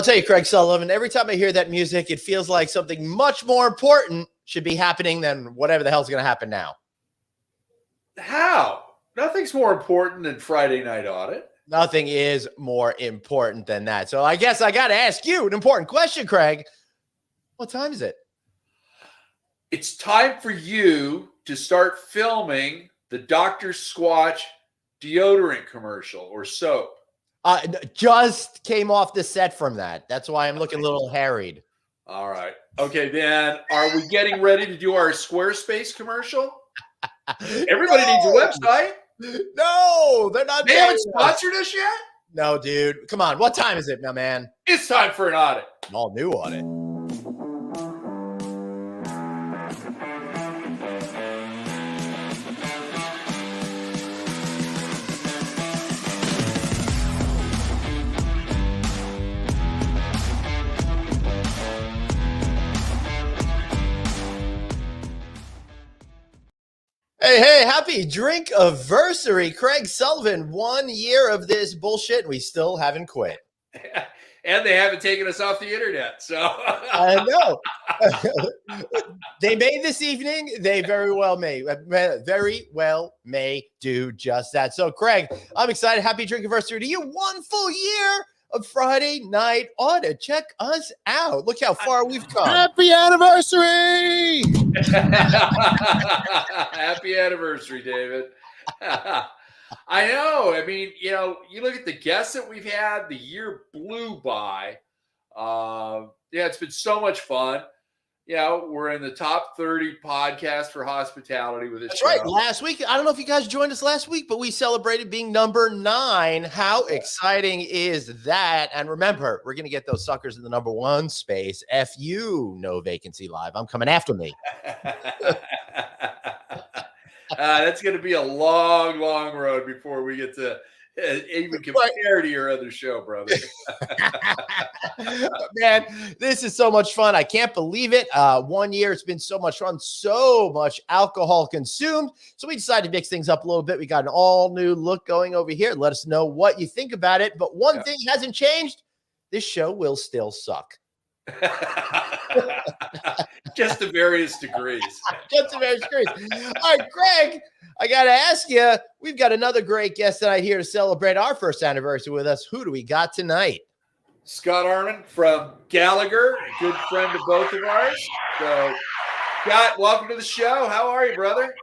I'll tell you, Craig Sullivan, every time I hear that music, it feels like something much more important should be happening than whatever the hell's going to happen now. How? Nothing's more important than Friday Night Audit. Nothing is more important than that. So I guess I got to ask you an important question, Craig. What time is it? It's time for you to start filming the Dr. Squatch deodorant commercial or soap. Just came off the set from that. That's why I'm looking a little harried. All right. Okay, then are we getting ready to do our Squarespace commercial? Everybody needs a website. No, they're not. They haven't sponsored us yet? No, dude. Come on. What time is it now, man? It's time for an audit. An all new audit. Hey, happy Drinkaversary. Craig Sullivan, 1 year of this bullshit, and we still haven't quit. And they haven't taken us off the internet, so. I know. They may this evening. They very well may do just that. So, Craig, I'm excited. Happy Drinkaversary to you. 1 full year of Friday Night Audit. Check us out. Look how far we've come. Happy anniversary! Happy anniversary, David. I know. I mean, you look at the guests that we've had, the year blew by. It's been so much fun. We're in the top 30 podcast for hospitality with this That's show. right. Last week, I don't know if you guys joined us last week, but we celebrated being number 9. How exciting is that? And remember, we're going to get those suckers in the number 1 space. FU, no vacancy live. I'm coming after me. That's going to be a long, long road before we get to even compare to your other show, brother. Man, this is so much fun. I can't believe it. 1 year, it's been so much fun, so much alcohol consumed. So we decided to mix things up a little bit. We got an all new look going over here. Let us know what you think about it. But one thing hasn't changed. This show will still suck. Just to various degrees. Just to various degrees. All right, Greg, I got to ask you, we've got another great guest tonight here to celebrate our first anniversary with us. Who do we got tonight? Scott Arnim from Gallagher, a good friend of both of ours. So, Scott, welcome to the show. How are you, brother?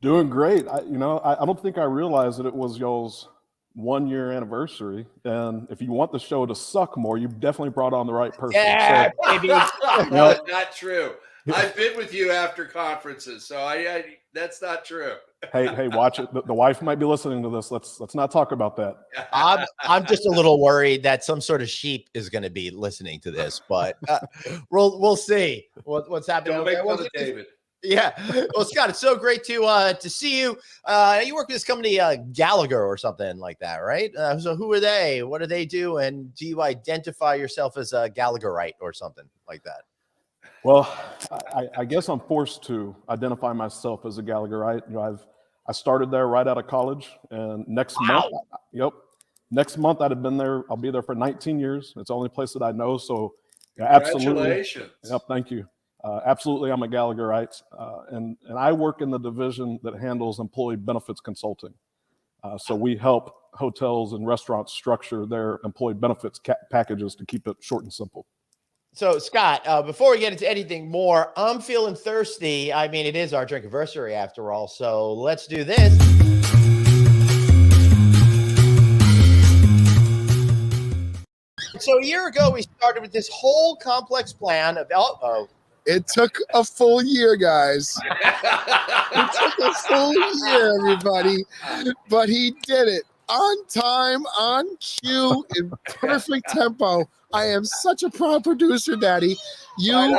Doing great. I don't think I realized that it was y'all's 1 year anniversary. And if you want the show to suck more, you've definitely brought on the right person. Yeah, baby. No, not true. I've been with you after conferences, so I that's not true. Hey, watch it. The wife might be listening to this. Let's not talk about that. I'm just a little worried that some sort of sheep is going to be listening to this, but we'll see what's happening. Don't make fun of David. Yeah. Well, Scott, it's so great to see you. You work with this company, Gallagher or something like that, right? So who are they? What do they do? And do you identify yourself as a Gallagherite or something like that? Well, I guess I'm forced to identify myself as a Gallagherite. I started there right out of college, and next month I'd have been there. I'll be there for 19 years. It's the only place that I know. So, absolutely. Congratulations. Yep, thank you. Absolutely, I'm a Gallagherite, and I work in the division that handles employee benefits consulting. So we help hotels and restaurants structure their employee benefits packages to keep it short and simple. So, Scott, before we get into anything more, I'm feeling thirsty. I mean, it is our Drinkaversary after all, so let's do this. So a year ago, we started with this whole complex plan of, It took a full year, guys. It took a full year, everybody. But he did it on time, on cue, in perfect tempo. I am such a proud producer, Daddy. You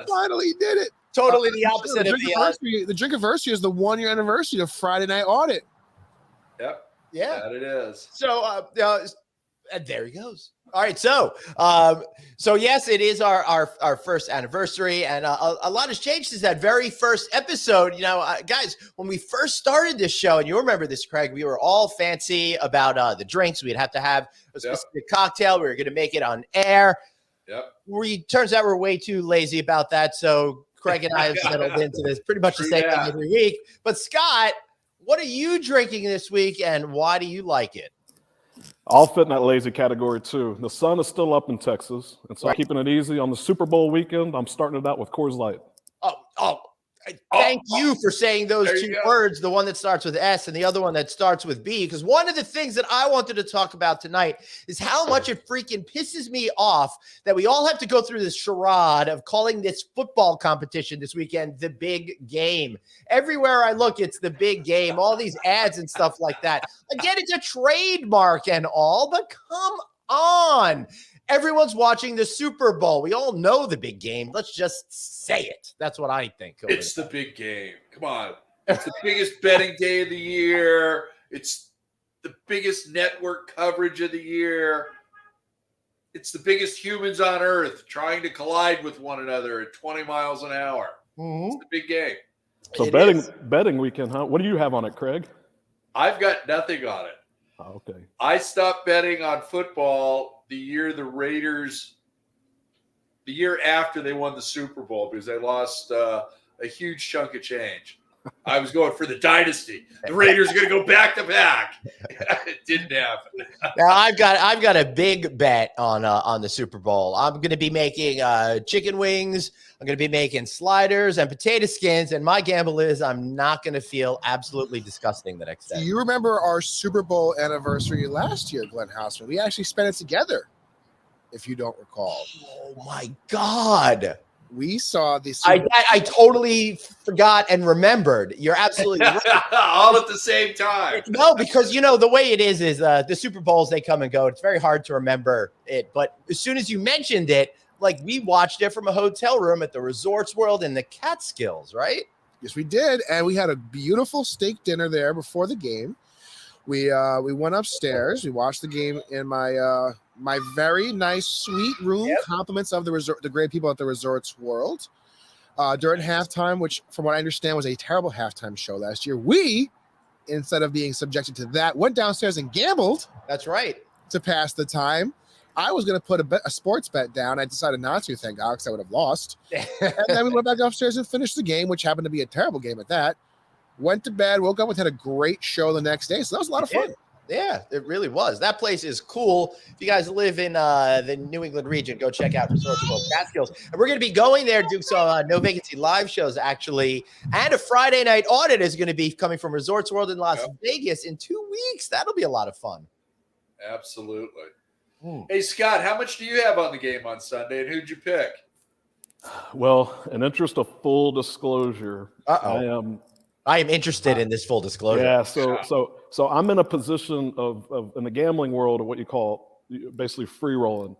finally did it. Totally the opposite of the Drinkaversary is the 1 year anniversary of Friday Night Audit. Yep. Yeah. That it is. So And there he goes. All right, so yes, it is our first anniversary, and a lot has changed since that very first episode. You know, guys, when we first started this show, and you remember this, Craig, we were all fancy about the drinks. We'd have to have a specific cocktail. We were going to make it on air. Yep. Turns out we're way too lazy about that. So Craig and I have settled into this pretty much the same thing every week. But Scott, what are you drinking this week, and why do you like it? I'll fit in that lazy category too. The sun is still up in Texas, and so I'm keeping it easy on the Super Bowl weekend. I'm starting it out with Coors Light. Thank you for saying those two words, the one that starts with S and the other one that starts with B, because one of the things that I wanted to talk about tonight is how much it freaking pisses me off that we all have to go through this charade of calling this football competition this weekend the big game. Everywhere I look, it's the big game, all these ads and stuff like that. Again, it's a trademark and all, but come on. Everyone's watching the Super Bowl. We all know the big game. Let's just say it. That's what I think. It's the big game. Come on. It's the biggest betting day of the year. It's the biggest network coverage of the year. It's the biggest humans on earth trying to collide with one another at 20 miles an hour. Mm-hmm. It's the big game. So betting weekend, huh? What do you have on it, Craig? I've got nothing on it. Oh, okay. I stopped betting on football the year after they won the Super Bowl because they lost a huge chunk of change. I was going for the dynasty. The Raiders are going to go back to back. It didn't happen. Now I've got a big bet on the Super Bowl. I'm going to be making chicken wings. I'm going to be making sliders and potato skins. And my gamble is I'm not going to feel absolutely disgusting the next day. Do you remember our Super Bowl anniversary last year, Glenn Hausman? We actually spent it together, if you don't recall. Oh, my God. We saw the I totally forgot and remembered. You're absolutely right. All at the same time. No, because, you know, the way it is the Super Bowls, they come and go. It's very hard to remember it. But as soon as you mentioned it, like we watched it from a hotel room at the Resorts World in the Catskills, right? Yes, we did. And we had a beautiful steak dinner there before the game. We went upstairs. We watched the game in my my very nice, sweet room. Yep. Compliments of the great people at the Resorts World. During halftime, which from what I understand was a terrible halftime show last year, we, instead of being subjected to that, went downstairs and gambled. That's right. To pass the time. I was going to put a sports bet down. I decided not to, thank God, because I would have lost. And then we went back upstairs and finished the game, which happened to be a terrible game at that. Went to bed, woke up, and had a great show the next day. So that was a lot of fun. Yeah, it really was. That place is cool. If you guys live in the New England region, go check out Resorts World Catskills. And we're going to be going there, do some No Vacancy live shows, actually. And a Friday night audit is going to be coming from Resorts World in Las Vegas in 2 weeks. That'll be a lot of fun. Absolutely. Hey, Scott, how much do you have on the game on Sunday, and who'd you pick? Well, in interest of full disclosure, I am interested in this full disclosure. Yeah, so I'm in a position of in the gambling world of what you call basically free rolling.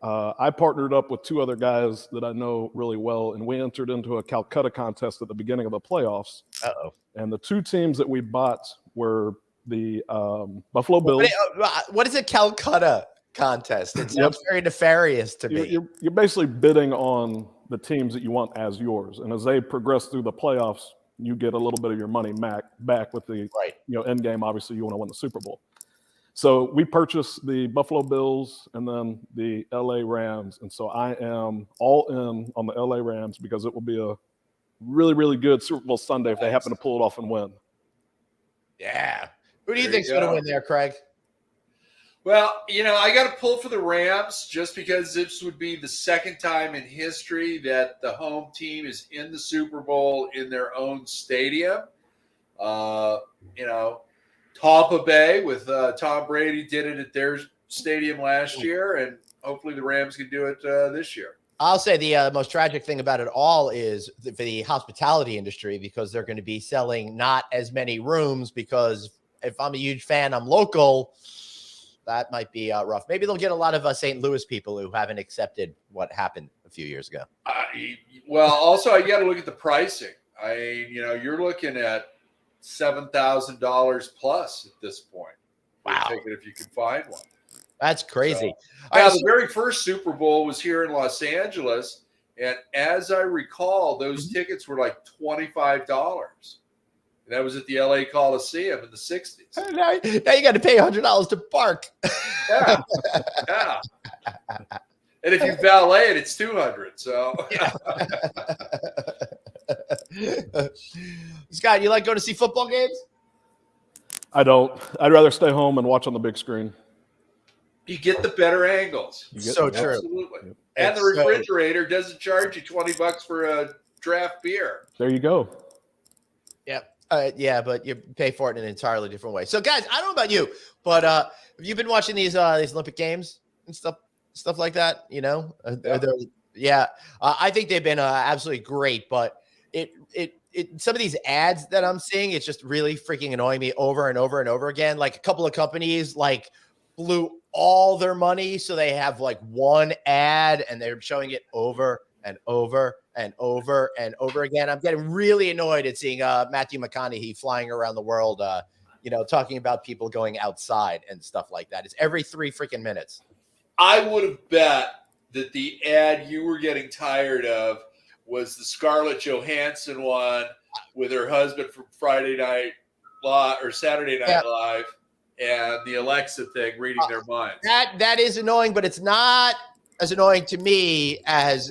I partnered up with two other guys that I know really well, and we entered into a Calcutta contest at the beginning of the playoffs. And the two teams that we bought were the Buffalo Bills. What is a Calcutta contest? It sounds very nefarious to me. You're basically bidding on the teams that you want as yours, and as they progress through the playoffs, you get a little bit of your money back with the end game. Obviously, you want to win the Super Bowl. So we purchased the Buffalo Bills and then the LA Rams, and so I am all in on the LA Rams because it will be a really, really good Super Bowl Sunday if they happen to pull it off and win. Yeah. Who do you think's going to win there, Craig? Well, I got to pull for the Rams just because this would be the second time in history that the home team is in the Super Bowl in their own stadium. Tampa Bay with Tom Brady did it at their stadium last year, and hopefully the Rams can do it this year. I'll say the most tragic thing about it all is for the hospitality industry, because they're going to be selling not as many rooms, because if I'm a huge fan, I'm local, that might be rough. Maybe they'll get a lot of St. Louis people who haven't accepted what happened a few years ago. Well, also, you got to look at the pricing. You're looking at $7,000 plus at this point. Wow. Take it if you can find one. That's crazy. So, yeah, the very first Super Bowl was here in Los Angeles. And as I recall, those tickets were like $25. And that was at the LA Coliseum in the 60s. Now you got to pay $100 to park. Yeah. Yeah. And if you valet it, it's $200. So, Scott, you like going to see football games? I don't. I'd rather stay home and watch on the big screen. you get the better angles. So true. Absolutely. And the refrigerator doesn't charge you $20 for a draft beer. There you go. Yeah, but you pay for it in an entirely different way. So, guys, I don't know about you, but have you been watching these Olympic Games and stuff like that? You know, I think they've been absolutely great. But some of these ads that I'm seeing, it's just really freaking annoying me over and over and over again. Like a couple of companies like blew all their money, so they have like one ad and they're showing it over and over and over and over again. I'm getting really annoyed at seeing Matthew McConaughey flying around the world, talking about people going outside and stuff like that. It's every 3 freaking minutes. I would have bet that the ad you were getting tired of was the Scarlett Johansson one with her husband from Friday Night Live or Saturday Night Live and the Alexa thing reading their minds. That is annoying, but it's not as annoying to me as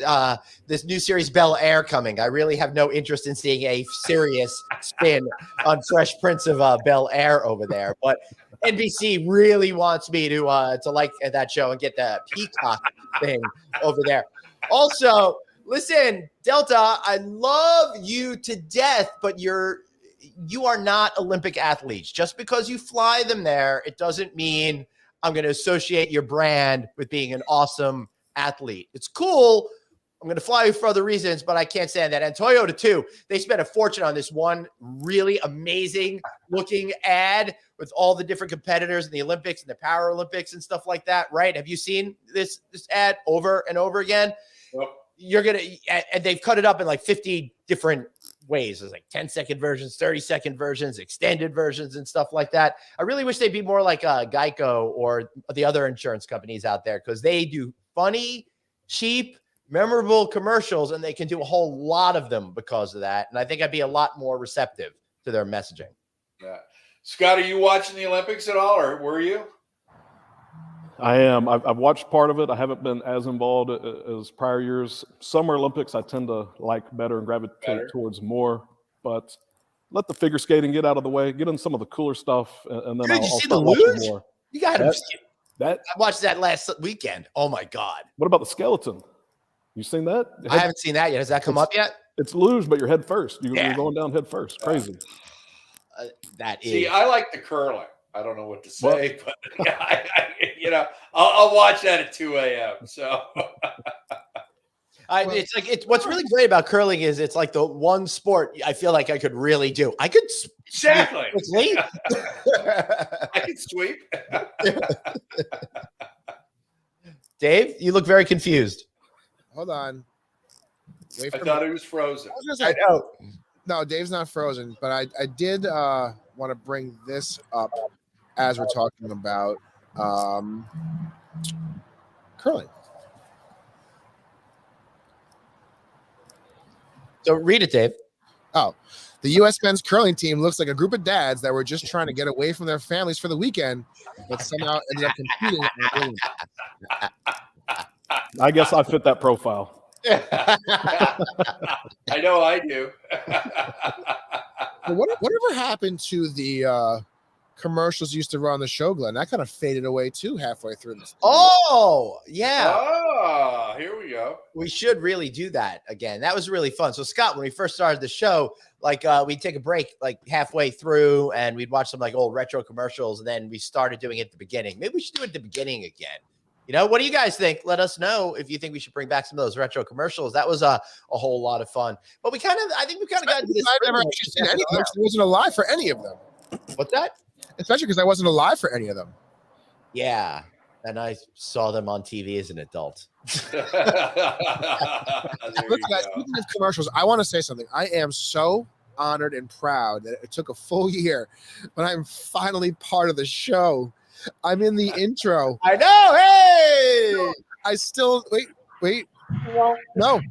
this new series Bel Air coming. I really have no interest in seeing a serious spin on Fresh Prince of Bel Air over there. But NBC really wants me to like that show and get the Peacock thing over there. Also, listen, Delta, I love you to death, but you are not Olympic athletes. Just because you fly them there, it doesn't mean I'm going to associate your brand with being an awesome athlete. It's cool. I'm going to fly you for other reasons, but I can't stand that. And Toyota too, they spent a fortune on this one really amazing looking ad with all the different competitors in the Olympics and the Paralympics and stuff like that, right? Have you seen this ad over and over again? Yep. And they've cut it up in like 50 different ways. There's like 10-second versions, 30-second versions, extended versions, and stuff like that. I really wish they'd be more like Geico or the other insurance companies out there, because they do funny, cheap, memorable commercials, and they can do a whole lot of them because of that. And I think I'd be a lot more receptive to their messaging. Yeah. Scott, are you watching the Olympics at all, or were you? I am. I've watched part of it. I haven't been as involved as prior years. Summer Olympics I tend to like better and gravitate towards more. But let the figure skating get out of the way. Get in some of the cooler stuff, and then I'll start watching more. You got that. I watched that last weekend. Oh my God! What about the skeleton? You seen that? I haven't seen that yet. Has that come up yet? It's luge, but you're head first. You're going down head first. Crazy. See, I like the curling. I don't know what to say, but I'll watch that at 2 a.m. So what's really great about curling is it's like the one sport I feel like I could really do. I could sleep. I could sweep. Dave, you look very confused. Hold on. I thought he was frozen. I know. No, Dave's not frozen, but I did want to bring this up as we're talking about curling. So read it, Dave. Oh, the U.S. men's curling team looks like a group of dads that were just trying to get away from their families for the weekend, but somehow ended up competing. I guess I fit that profile. I know I do. Whatever happened to the commercials used to run on the show, Glenn? That kind of faded away too halfway through this. Oh, yeah. Oh, here we go. We should really do that again. That was really fun. So, Scott, when we first started the show, we'd take a break like halfway through and we'd watch some like old retro commercials, and then we started doing it at the beginning. Maybe we should do it at the beginning again. What do you guys think? Let us know if you think we should bring back some of those retro commercials. That was a whole lot of fun. But I think we kind of got into this. I've never actually seen any of them. I wasn't alive for any of them. What's that? Especially because I wasn't alive for any of them. Yeah. And I saw them on TV as an adult. Look, guys, speaking of commercials, I want to say something. I am so honored and proud that it took a full year, but I'm finally part of the show I'm in the intro. I know. Hey. I still wait. No. No.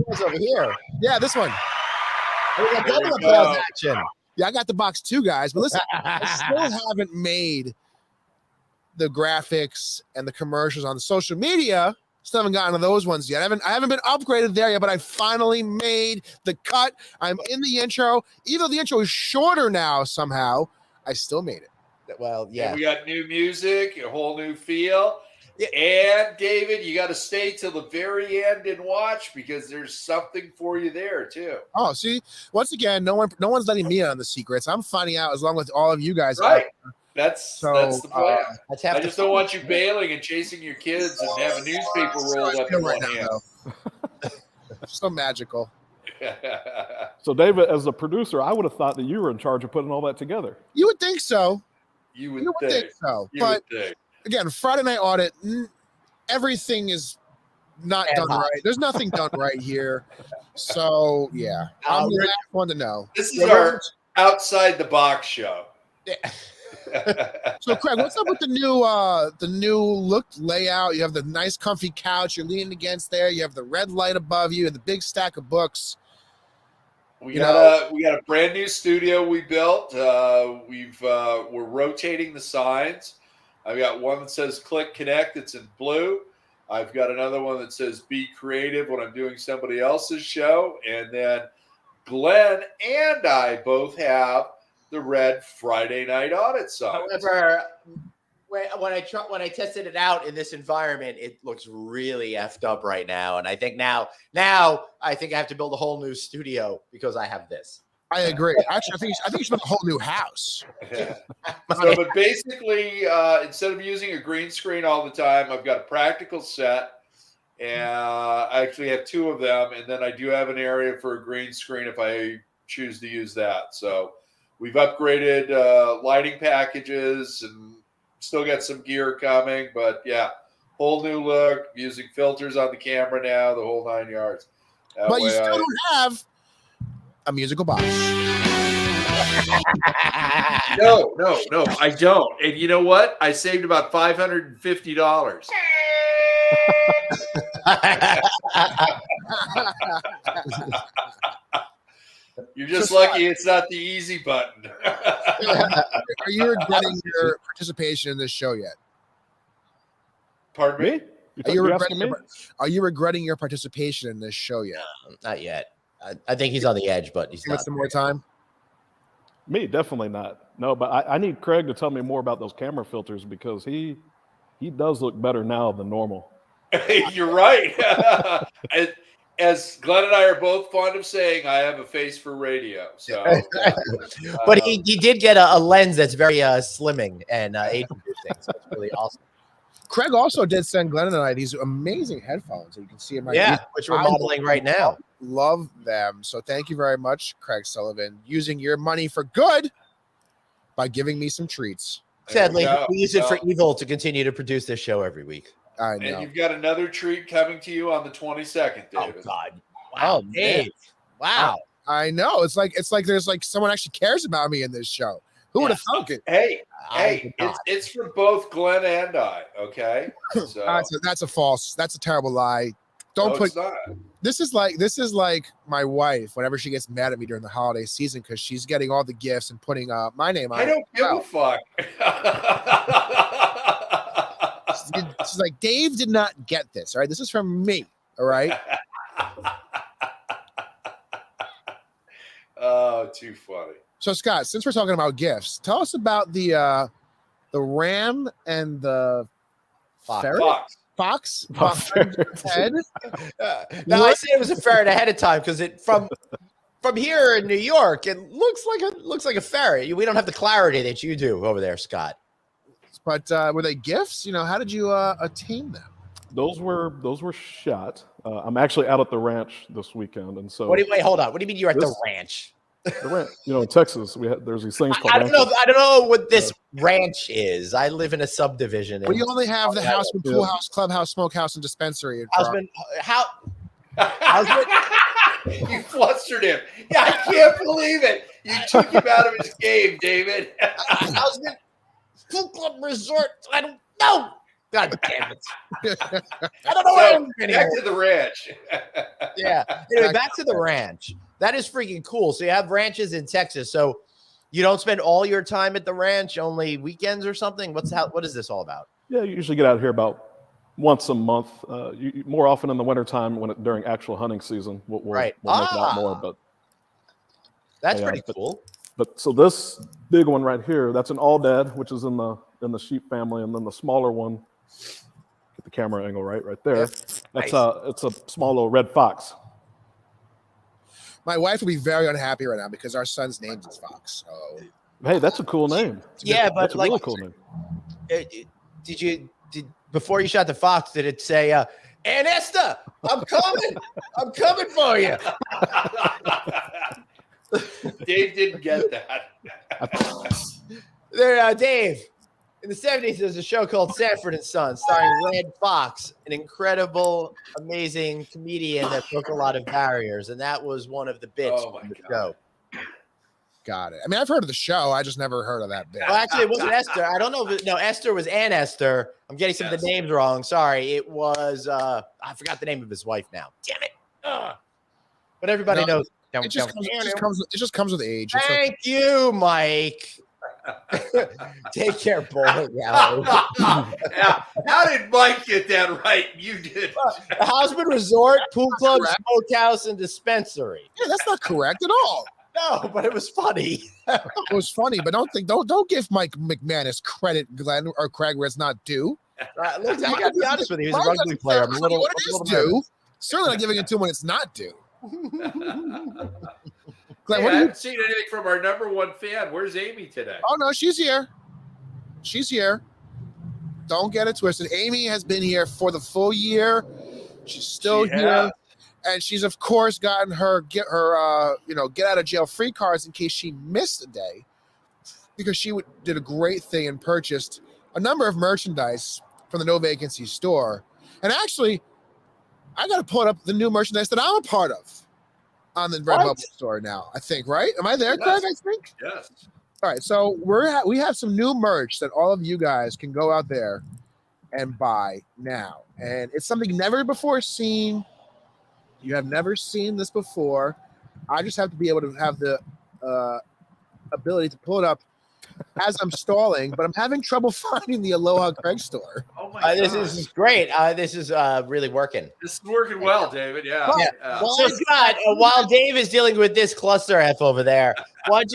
Over here. Yeah, this one. We got There we double go. applause action. Yeah, I got the box too, guys. But listen, I still haven't made the graphics and the commercials on the social media. Still haven't gotten to those ones yet. I haven't been upgraded there yet, but I finally made the cut. I'm in the intro. Even though the intro is shorter now, somehow, I still made it. Well, yeah. And we got new music, a whole new feel. Yeah. And David, you got to stay till the very end and watch because there's something for you there too. Oh, see, once again, no one's letting me in on the secrets. I'm finding out as long with all of you guys. Right. That's the plan. I just don't want you bailing and chasing your kids and have a newspaper rolled up in one hand. So magical. So, David, as a producer, I would have thought that you were in charge of putting all that together. You would think so. You would think so. You But would think. again, Friday Night Audit, everything is not done right. There's nothing done right here. So, yeah. I'm the last one to know. This is our outside the box show. So, Craig, what's up with the new look layout? You have the nice, comfy couch you're leaning against there. You have the red light above you and the big stack of books. We got a brand new studio we built. We're rotating the signs. I've got one that says "Click Connect." It's in blue. I've got another one that says "Be Creative" when I'm doing somebody else's show, and then Glenn and I both have the red Friday Night Audit sign. However, when I tested it out in this environment, it looks really effed up right now. And I think now I think I have to build a whole new studio because I have this. I agree. Actually, I think you should build a whole new house. But basically, instead of using a green screen all the time, I've got a practical set. And I actually have two of them. And then I do have an area for a green screen if I choose to use that. So we've upgraded lighting packages and still got some gear coming. But yeah, whole new look, using filters on the camera now, the whole 9 yards. But you still don't have a musical box. No, I don't. And you know what? I saved about $550. You're just lucky it's not the easy button. Are you regretting your participation in this show yet? Pardon me? Are you regretting your participation in this show yet? Not yet. I think he's on the edge, but he's Give it not. some more time. Me, definitely not. No, but I need Craig to tell me more about those camera filters because he does look better now than normal. You're right. As Glenn and I are both fond of saying, I have a face for radio. So, But he did get a lens that's very slimming and age-reducing. So it's really awesome. Craig also did send Glenn and I these amazing headphones that you can see in my which we're modeling right now. Love them. So thank you very much, Craig Sullivan, using your money for good by giving me some treats. Sadly, we use it for evil to continue to produce this show every week. I know. And you've got another treat coming to you on the 22nd, David. Oh God! Wow, Dave! Wow! I know. It's like there's like someone actually cares about me in this show. Who would have thunk it? Hey, it's for both Glenn and I. Okay, so that's a terrible lie. It's not. This is like my wife whenever she gets mad at me during the holiday season because she's getting all the gifts and putting my name on it. I don't give a fuck. She's like, Dave did not get this. All right, this is from me. All right. Oh, too funny. So Scott, since we're talking about gifts, tell us about the ram and the ferret. Fox. Head. Now I said it was a ferret ahead of time because it from here in New York, it looks like a ferret. We don't have the clarity that you do over there, Scott. But were they gifts? You know, how did you attain them? Those were shot. I'm actually out at the ranch this weekend, and so. Wait, hold on. What do you mean you're at the ranch? The ranch, in Texas, there's these things called. I don't know what this ranch is. I live in a subdivision. We only have the house, pool house, clubhouse, smokehouse, and dispensary. Husband. You flustered him. Yeah, I can't believe it. You took him out of his game, David. Pool Club Resort. I don't know. God damn it. I don't know where I'm Back to the ranch. Yeah. Anyway, back to the ranch. That is freaking cool. So you have ranches in Texas. So you don't spend all your time at the ranch, only weekends or something? What is this all about? Yeah, you usually get out here about once a month. More often in the wintertime during actual hunting season. We'll make it out more, but that's pretty cool. But so this big one right here, that's an Audit, which is in the sheep family, and then the smaller one, get the camera angle right there. Yeah. That's nice. It's a small little red fox. My wife will be very unhappy right now because our son's name is Fox. So. Hey, that's a cool name. Yeah, but that's a really cool name. Did before you shot the fox, did it say, Aunt Esther, I'm coming. I'm coming for you. Dave didn't get that. There, Dave. In the 70s, there was a show called Sanford and Son, starring Red Fox, an incredible, amazing comedian that broke a lot of barriers, and that was one of the bits of the show. Got it. I mean, I've heard of the show. I just never heard of that bit. Well, actually, it wasn't Esther. I don't know. No, Esther was Aunt Esther. I'm getting some of the names wrong. Sorry. It was, I forgot the name of his wife now. Damn it. But everybody knows. It just comes with age. Thank you, Mike. Take care, bowling alley. How did Mike get that right? You did. Houseman Resort, Pool Club, Smokehouse, and Dispensary. Yeah, that's not correct at all. No, but it was funny. It was funny, but don't give Mike McManus credit, Glenn or Craig, where it's not due. Look, I got to be honest with you. He's a rugby player. I'm a little due. Certainly not giving it to him when it's not due. Glenn, I haven't seen anything from our number one fan. Where's Amy today? Oh, no, she's here. She's here. Don't get it twisted. Amy has been here for the full year. She's still here. And she's, of course, gotten her get out of jail free cards in case she missed a day, because she did a great thing and purchased a number of merchandise from the No Vacancy store. And actually, I got to pull up the new merchandise that I'm a part of on the Redbubble store now, I think, right? Am I there, Craig? I think? Yes. All right, so we have some new merch that all of you guys can go out there and buy now. And it's something never before seen. You have never seen this before. I just have to be able to have the ability to pull it up as I'm stalling, but I'm having trouble finding the Aloha Craig store. Oh my God. This is great. This is really working. This is working well, David. Yeah. So Scott, while Dave is dealing with this cluster F over there, what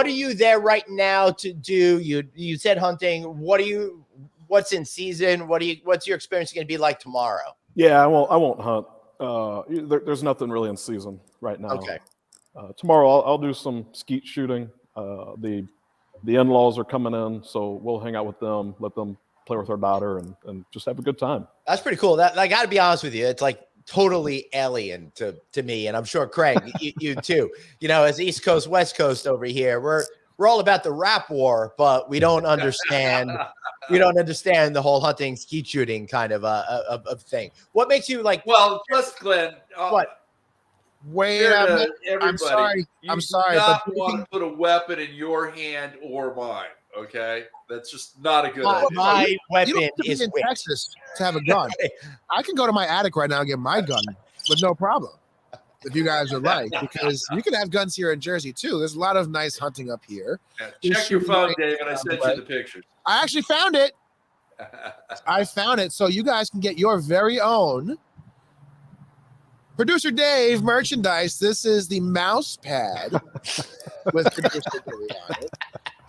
are you there right now to do? You said hunting. What's in season? What's your experience going to be like tomorrow? Yeah, I won't hunt. There's nothing really in season right now. Okay. Tomorrow I'll do some skeet shooting. The in-laws are coming in, so we'll hang out with them, let them play with our daughter, and just have a good time. That's pretty cool. That I got to be honest with you, it's like totally alien to me, and I'm sure Craig, you too. You know, as East Coast, West Coast over here, we're all about the rap war, but we don't understand. We don't understand the whole hunting, skeet shooting kind of thing. What makes you like? Well, plus Glenn, what? Wait a minute. I'm sorry. I'm sorry. But want to put a weapon in your hand or mine. Okay, that's just not a good idea. My weapon is in Texas to have a gun. I can go to my attic right now and get my gun with no problem. If you guys would like, because you can have guns here in Jersey too. There's a lot of nice hunting up here. Yeah, check your phone, David. I sent you the pictures. I actually found it. I found it, so you guys can get your very own Producer Dave merchandise. This is the mouse pad with Producer Dave on it.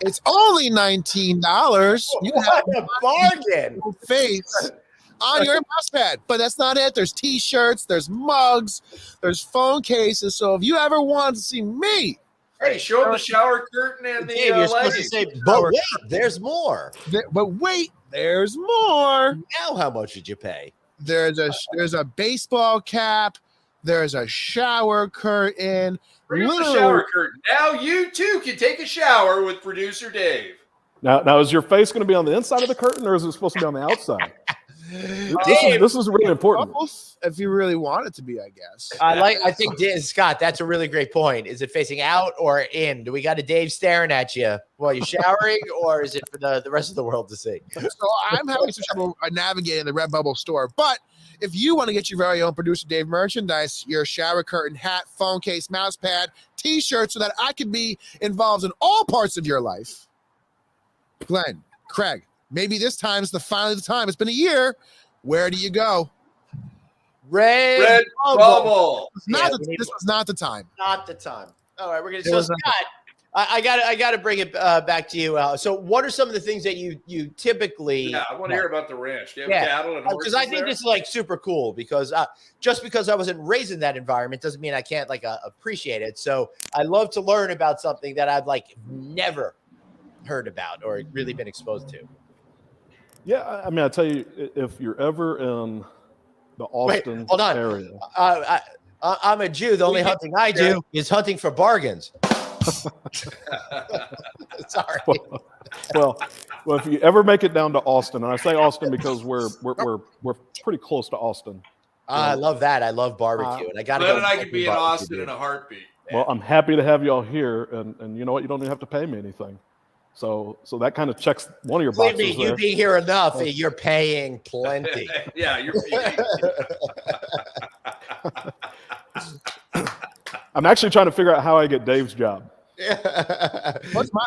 It's only $19. You can have a bargain face on your mouse pad, but that's not it. There's t-shirts, there's mugs, there's phone cases. So if you ever want to see me, hey, show them the shower curtain and the you're supposed to say, but wait, there's more. There's more. Now, how much did you pay? There's a baseball cap. There's a shower curtain. Bring up the shower curtain. Now you too can take a shower with Producer Dave. Now is your face going to be on the inside of the curtain, or is it supposed to be on the outside? This is really important. Both, if you really want it to be, I guess. I think Scott, that's a really great point. Is it facing out or in? Do we got a Dave staring at you while you're showering, or is it for the rest of the world to see? So I'm having some trouble navigating the Redbubble store, but if you want to get your very own Producer Dave merchandise, your shower curtain, hat, phone case, mouse pad, t-shirt, so that I can be involved in all parts of your life, Glenn, Craig, maybe this time's finally the time. It's been a year. Where do you go? Redbubble. This was not the time. Not the time. All right, we're gonna. So Scott, I gotta bring it back to you. So, what are some of the things that you typically? Yeah, I want to hear about the ranch. Do you have cattle and horses? Because I think this is like super cool. Because just because I wasn't raised in that environment doesn't mean I can't appreciate it. So, I love to learn about something that I've never heard about or really been exposed to. Yeah, I mean, I tell you, if you're ever in the Austin area, I'm a Jew. The only hunting I do is hunting for bargains. Sorry. Well, if you ever make it down to Austin, and I say Austin because we're pretty close to Austin. I love that. I love barbecue, and I got to go. And I could be in Austin in a heartbeat. Well, I'm happy to have you all here, and you know what? You don't even have to pay me anything. So that kind of checks one of your boxes. Believe me, you being here enough, you're paying plenty. Yeah, you're paying. I'm actually trying to figure out how I get Dave's job.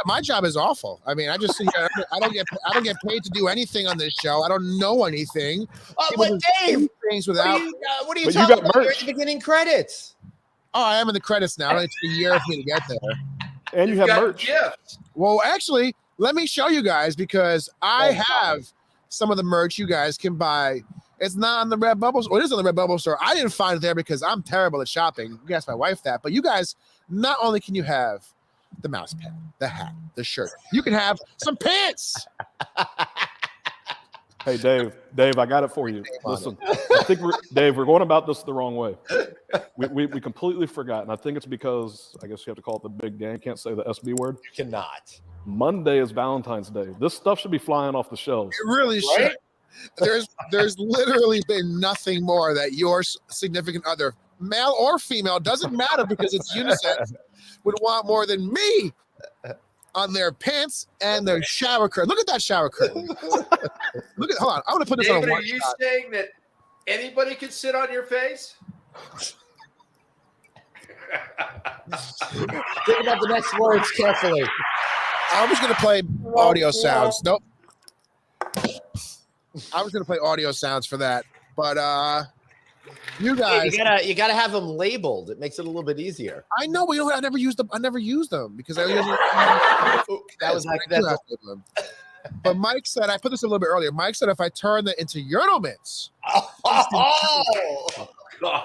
My job is awful. I mean, I just sit here. I don't get paid to do anything on this show. I don't know anything. But Dave, things without. What are you talking about? You're at the beginning credits. Oh, I am in the credits now. It's a year for me to get there. And you have merch. Gifts. Well, actually, let me show you guys because I have some of the merch you guys can buy. It's not on the Redbubble store. It is on the Redbubble store. I didn't find it there because I'm terrible at shopping. You can ask my wife that. But you guys, not only can you have the mouse pad, the hat, the shirt, you can have some pants. Hey, Dave, I got it for you. Listen, I think we're going about this the wrong way. We completely forgot, and I think it's because I guess you have to call it the big game. Can't say the SB word. You cannot. Monday is Valentine's Day. This stuff should be flying off the shelves. It really should. There's literally been nothing more that your significant other, male or female, doesn't matter because it's unisex, would want more than me on their pants and their shower curtain. Look at that shower curtain. Hold on. I'm going to put this David, on one are you shot. saying that anybody can sit on your face? Think about the next words carefully. I'm just going to play audio sounds. Nope. I was going to play audio sounds for that. But you guys. You gotta have them labeled. It makes it a little bit easier. I know, but you know what? I never use them because I usually. That was accidental. But Mike said, I put this a little bit earlier. Mike said if I turn that into urinal mints. Oh, God.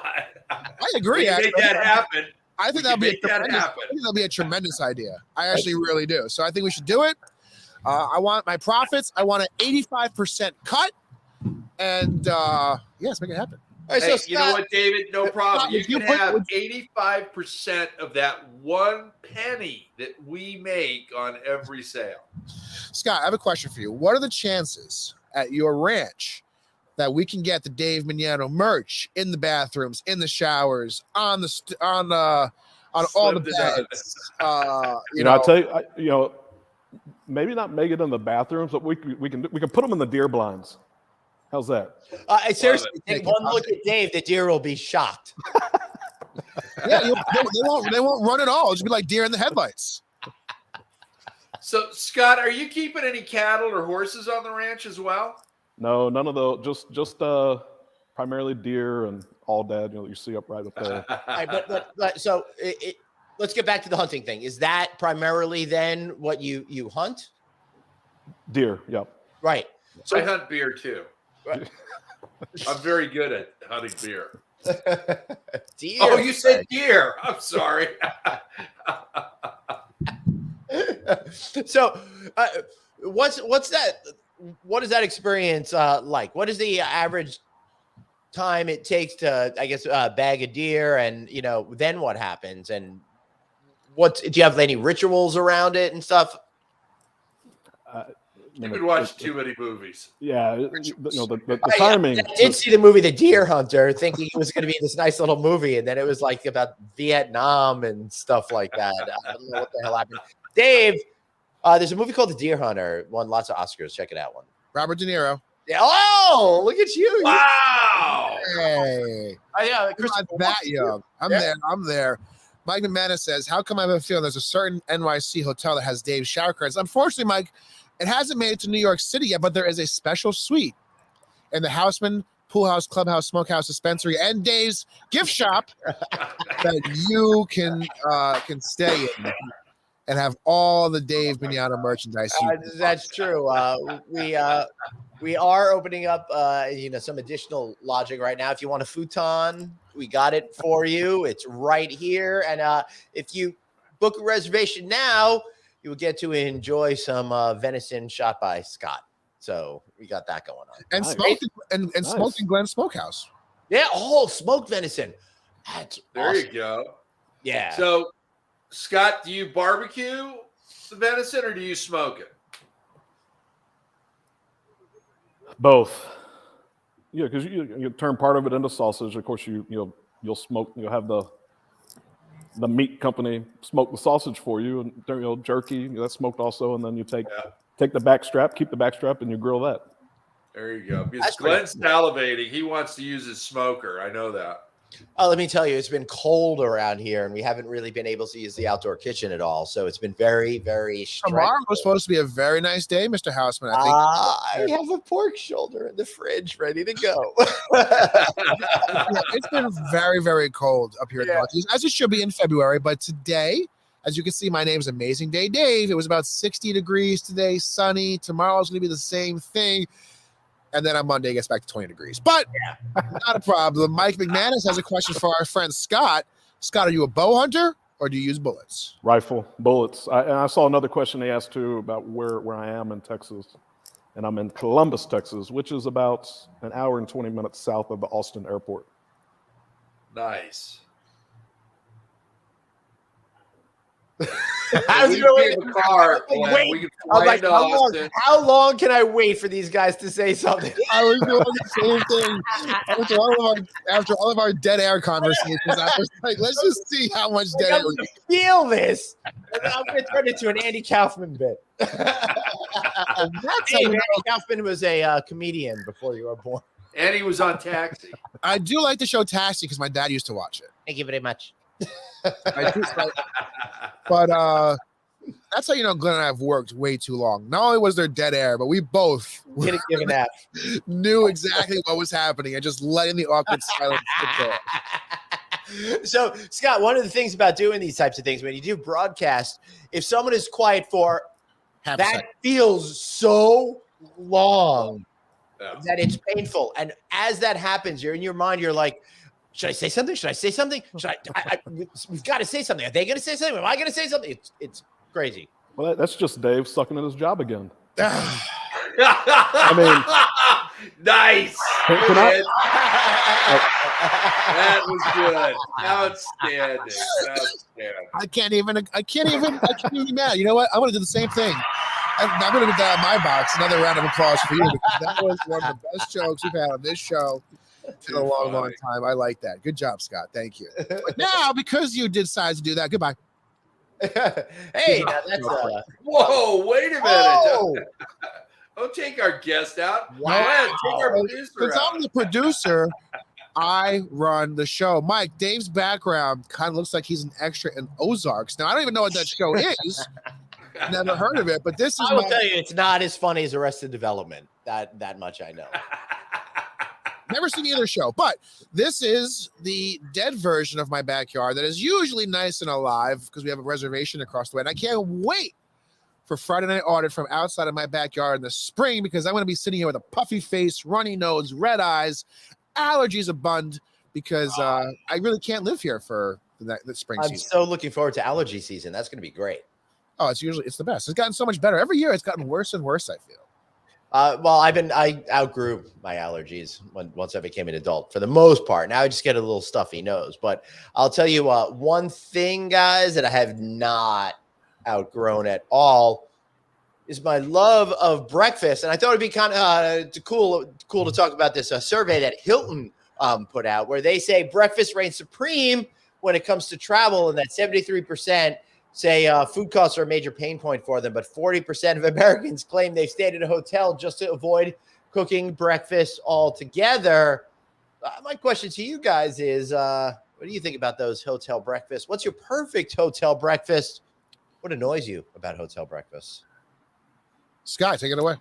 I agree. Make that happen. I think that'll be a tremendous idea. I actually really do. So I think we should do it. I want my profits. I want an 85% cut. And let's make it happen. All right, Hey, so you know what, David? No problem. You can have 85% of that 1 penny that we make on every sale. Scott, I have a question for you. What are the chances at your ranch that we can get the Dave Mignano merch in the bathrooms, in the showers, on all the beds? I'll tell you, maybe not make it in the bathrooms, but we can put them in the deer blinds. How's that? I seriously think one look at Dave, the deer will be shocked. Yeah, they won't run at all. It'll just be like deer in the headlights. So, Scott, are you keeping any cattle or horses on the ranch as well? No, none of those. Just primarily deer and all dad. You see up right up there. All right, but so let's get back to the hunting thing. Is that primarily then what you hunt? Deer, yep. Right. So I hunt beer too. Right. I'm very good at hunting beer. Deer. Oh, you said deer. I'm sorry. So, what's that? What is that experience like? What is the average time it takes to, I guess, bag a deer, and then what happens? And do you have any rituals around it and stuff? You've been watching too many movies. Yeah, the timing. I did see the movie The Deer Hunter, thinking it was going to be this nice little movie, and then it was like about Vietnam and stuff like that. I don't know what the hell happened. Dave, there's a movie called The Deer Hunter. Won lots of Oscars. Check it out. One. Robert De Niro. Yeah. Oh, look at you! Wow. Hey, Yeah, I'm not that young. I'm there. Mike McManus says, "How come I have a feeling there's a certain NYC hotel that has Dave's shower curtains?" Unfortunately, Mike, it hasn't made it to New York City yet, but there is a special suite in the Houseman Pool House, Clubhouse, Smokehouse, Dispensary, and Dave's gift shop that you can stay in and have all the Dave Mignano merchandise. That's true. We are opening up, some additional lodging right now. If you want a futon, we got it for you. It's right here. And if you book a reservation now, you will get to enjoy some venison shot by Scott. So we got that going on. And Nice. Smoking Glen Smokehouse. Yeah. Smoked venison. That's There awesome. you go. Yeah. So, Scott, do you barbecue the venison or do you smoke it? Both. Yeah, because you turn part of it into sausage. Of course, you'll smoke. You'll have the meat company smoke the sausage for you, and jerky that's smoked also. And then you take the back strap, keep the back strap, and you grill that. There you go. Because Glenn's salivating. He wants to use his smoker. I know that. Oh, let me tell you, it's been cold around here, and we haven't really been able to use the outdoor kitchen at all. So it's been very, very stressful. Tomorrow was supposed to be a very nice day, Mr. Houseman. I think I have a pork shoulder in the fridge ready to go. It's been very, very cold up here in the Northeast, as it should be in February. But today, as you can see, my name's Amazing Day Dave. It was about 60 degrees today, sunny. Tomorrow's going to be the same thing. And then on Monday, it gets back to 20 degrees. But not a problem. Mike McManus has a question for our friend Scott. Scott, are you a bow hunter or do you use bullets? Rifle, bullets. And I saw another question they asked too about where I am in Texas. And I'm in Columbus, Texas, which is about an hour and 20 minutes south of the Austin airport. Nice. I was going to car. We can fly into Austin. How long can I wait for these guys to say something? I was doing the same thing after all of our dead air conversations. I was like, let's just see how much dead air we can feel this. I'm going to turn it into an Andy Kaufman bit. Andy Kaufman was a comedian before you were born. And he was on Taxi. I do like the show Taxi because my dad used to watch it. Thank you very much. But that's how you know Glenn and I have worked way too long. Not only was there dead air, but we both didn't give an F. Knew exactly what was happening and just letting the awkward silence sit there. So, Scott, one of the things about doing these types of things, when you do broadcast, if someone is quiet for that feels so long that it's painful. And as that happens, you're in your mind, you're like, should I say something? Should I say something? We've got to say something. Are they going to say something? Am I going to say something? It's crazy. Well, that's just Dave sucking at his job again. I mean, nice. That was good. Outstanding. I can't even be mad. You know what? I'm going to do the same thing. I'm going to get that on my box. Another round of applause for you. Because that was one of the best jokes we've had on this show. In a long time. I like that. Good job, Scott. Thank you. But now, because you decide to do that, goodbye. Hey, now that's whoa, wait a minute. Oh. Don't take our guest out. Wow. Go ahead, take our producer Since out. I'm the producer, I run the show. Mike, Dave's background kind of looks like he's an extra in Ozarks. Now, I don't even know what that show is. Never heard of it, but this is I will tell you, it's not as funny as Arrested Development. That much I know. Never seen either show, but this is the dead version of my backyard that is usually nice and alive because we have a reservation across the way. And I can't wait for Friday Night Audit from outside of my backyard in the spring because I'm going to be sitting here with a puffy face, runny nose, red eyes, allergies abund because I really can't live here for the spring season. I'm so looking forward to allergy season. That's going to be great. Oh, it's the best. It's gotten so much better. Every year it's gotten worse and worse, I feel. Well, I outgrew my allergies once I became an adult for the most part. Now I just get a little stuffy nose. But I'll tell you one thing, guys, that I have not outgrown at all is my love of breakfast. And I thought it'd be kind of cool to talk about this survey that Hilton put out, where they say breakfast reigns supreme when it comes to travel, and that 73% say food costs are a major pain point for them. But 40% of Americans claim they've stayed at a hotel just to avoid cooking breakfast altogether. My question to you guys is, what do you think about those hotel breakfasts? What's your perfect hotel breakfast? What annoys you about hotel breakfast? Scott, take it away.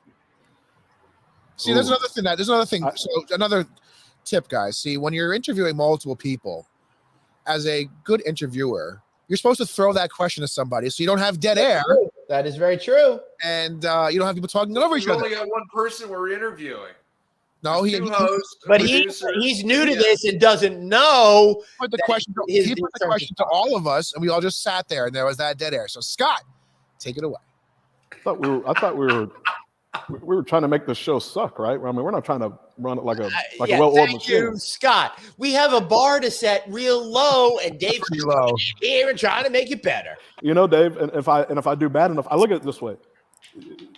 See, there's another thing. So another tip, guys. See, when you're interviewing multiple people, as a good interviewer, you're supposed to throw that question to somebody so you don't have dead air. That is very true. And you don't have people talking over each We've other. only got one person we're interviewing. No, Two hosts, but he's new to this and doesn't know. He put the question to all of us, and we all just sat there, and there was that dead air. So, Scott, take it away. I thought we were trying to make the show suck, right? I mean, we're not trying to run it like a well-oiled machine. You, Scott. We have a bar to set real low, and Dave's here and trying to make it better. You know, Dave, and if I do bad enough, I look at it this way.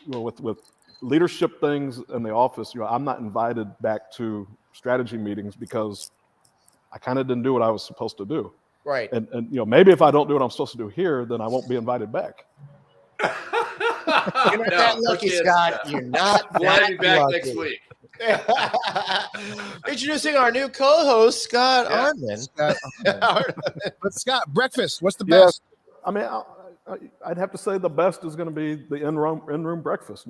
With leadership things in the office, I'm not invited back to strategy meetings because I kind of didn't do what I was supposed to do. Right. And maybe if I don't do what I'm supposed to do here, then I won't be invited back. You're not that lucky, Scott. You're not Glad to be back lucky. next week. Introducing our new co-host, Scott Arnim. But Scott, breakfast. What's the best? I mean, I'd have to say the best is going to be the in-room breakfast.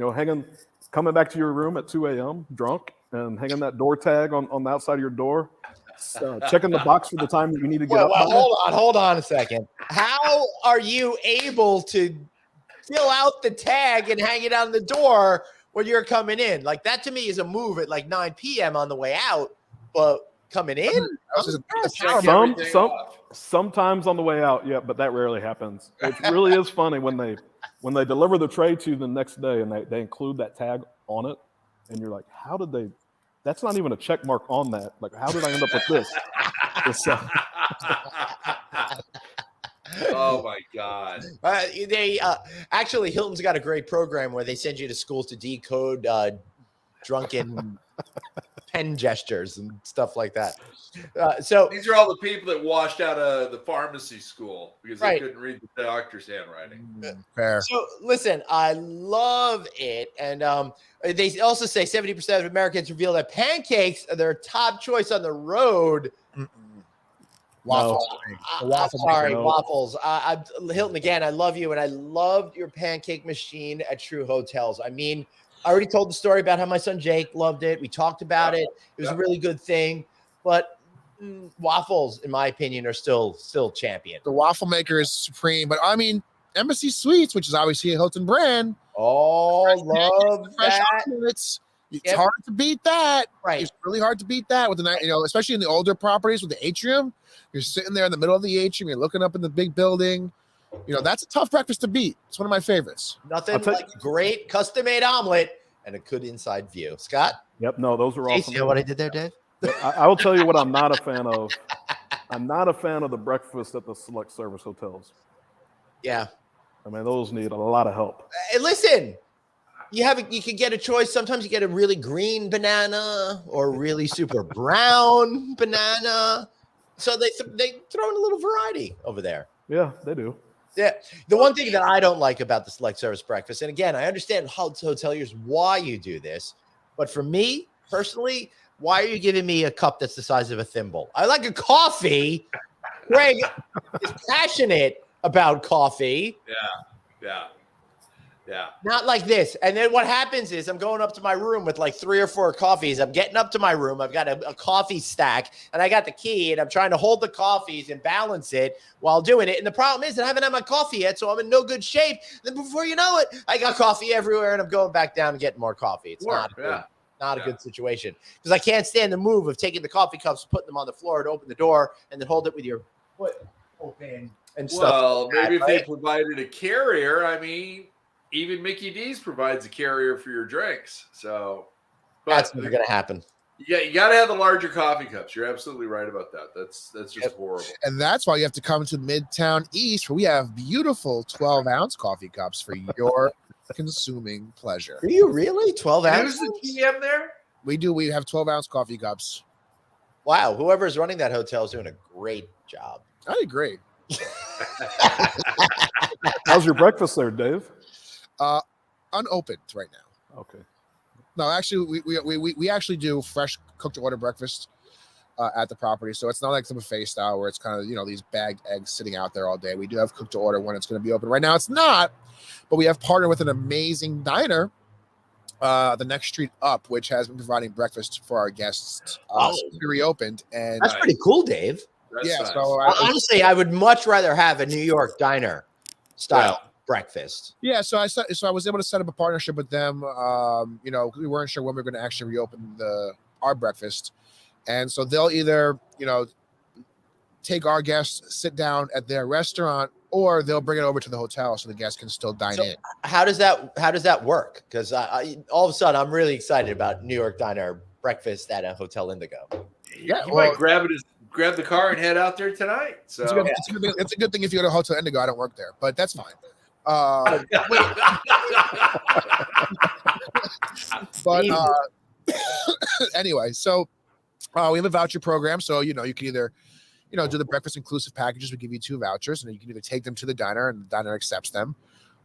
Coming back to your room at 2 a.m. drunk and hanging that door tag on the outside of your door, checking the box for the time that you need to get up. Hold on a second. How are you able to fill out the tag and hang it on the door when you're coming in? Like, that to me is a move at like 9 p.m. on the way out, but coming in? Sometimes on the way out, yeah, but that rarely happens. It really is funny when they deliver the tray to you the next day and they include that tag on it, and you're like, how did they? That's not even a check mark on that. Like, how did I end up with this? Oh my God! They actually, Hilton's got a great program where they send you to schools to decode drunken pen gestures and stuff like that. So these are all the people that washed out of the pharmacy school because they couldn't read the doctor's handwriting. Fair. So listen, I love it, and they also say 70% of Americans reveal that pancakes are their top choice on the road. Waffles. Waffles. Hilton, again, I love you, and I loved your pancake machine at True Hotels. I mean, I already told the story about how my son Jake loved it. We talked about it. It was a really good thing, but waffles, in my opinion, are still champion. The waffle maker is supreme, but I mean, Embassy Suites, which is obviously a Hilton brand. Oh, love that. It's hard to beat that. Right. It's really hard to beat that with the night, especially in the older properties with the atrium. You're sitting there in the middle of the atrium. You're looking up in the big building. That's a tough breakfast to beat. It's one of my favorites. Nothing like a great custom-made omelet and a good inside view. Scott? Yep. No, those are all. You know what I did there, Dave? I will tell you what I'm not a fan of. I'm not a fan of the breakfast at the select service hotels. Yeah. I mean, those need a lot of help. Hey, listen, you can get a choice. Sometimes you get a really green banana or really super brown banana. So they throw in a little variety over there. Yeah, they do. Yeah. The one thing that I don't like about the select service breakfast, and again, I understand hoteliers why you do this, but for me personally, why are you giving me a cup that's the size of a thimble? I like a coffee. Greg is passionate about coffee. Yeah. Not like this. And then what happens is I'm going up to my room with like 3 or 4 coffees. I'm getting up to my room. I've got a coffee stack, and I got the key, and I'm trying to hold the coffees and balance it while doing it. And the problem is I haven't had my coffee yet, so I'm in no good shape. Then before you know it, I got coffee everywhere, and I'm going back down and getting more coffee. It's not a good situation because I can't stand the move of taking the coffee cups, putting them on the floor to open the door, and then hold it with your foot open and stuff. Well, maybe if they provided a carrier, I mean, even Mickey D's provides a carrier for your drinks. So that's never going to happen. Yeah, you got to have the larger coffee cups. You're absolutely right about that. That's just horrible. And that's why you have to come to Midtown East, where we have beautiful 12-ounce coffee cups for your consuming pleasure. Are you really 12 And ounces? who's the GM there? We have 12-ounce coffee cups. Wow, whoever's running that hotel is doing a great job. I agree. How's your breakfast there, Dave? Unopened right now. Okay. No, actually, we actually do fresh cooked to order breakfast at the property. So it's not like some buffet style where it's kind of, these bagged eggs sitting out there all day. We do have cooked to order when it's going to be open. Right now it's not, but we have partnered with an amazing diner the next street up, which has been providing breakfast for our guests since we reopened. And That's pretty cool, Dave. That's yeah, nice. so Honestly, I would much rather have a New York diner style breakfast. yeah, so I was able to set up a partnership with them. We weren't sure when we were going to actually reopen our breakfast, and so they'll either take our guests, sit down at their restaurant, or they'll bring it over to the hotel so the guests can still dine in. How does that work? Because all of a sudden I'm really excited about New York diner breakfast at a Hotel Indigo. Yeah, You might grab the car and head out there tonight. So it's a good thing if you go to Hotel Indigo. I don't work there, but that's fine. But anyway, so we have a voucher program. So you can either do the breakfast inclusive packages. We give you 2 vouchers, and you can either take them to the diner, and the diner accepts them,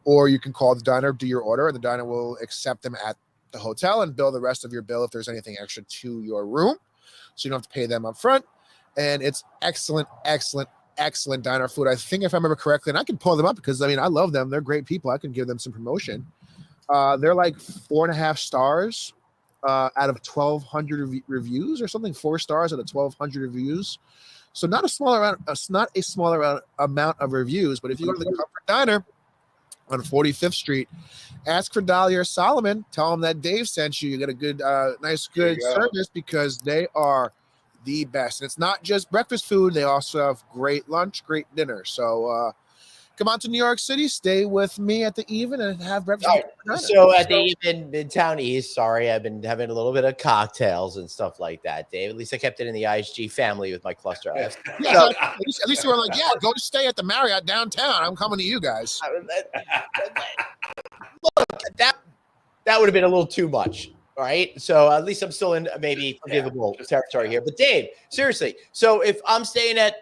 or you can call the diner, do your order, and the diner will accept them at the hotel and bill the rest of your bill if there's anything extra to your room. So you don't have to pay them up front. And it's excellent diner food. I think if I remember correctly, and I can pull them up because I love them. They're great people. I can give them some promotion. They're like 4.5 stars out of 1,200 reviews or something. 4 stars out of 1,200 reviews. So not a smaller amount of reviews. But if you go to the Comfort Diner on 45th Street, ask for Dahlia or Solomon. Tell them that Dave sent you. You get a good, good service because they are the best. And it's not just breakfast food. They also have great lunch, great dinner. So come on to New York City, stay with me at the Even and have breakfast. Right. So at the Even Midtown East, sorry, I've been having a little bit of cocktails and stuff like that, Dave. At least I kept it in the ISG family with my cluster. Yeah, so, at least you were like, yeah, go stay at the Marriott downtown. I'm coming to you guys. Look, that would have been a little too much. All right. So at least I'm still in maybe forgivable territory here. But Dave, seriously. So if I'm staying at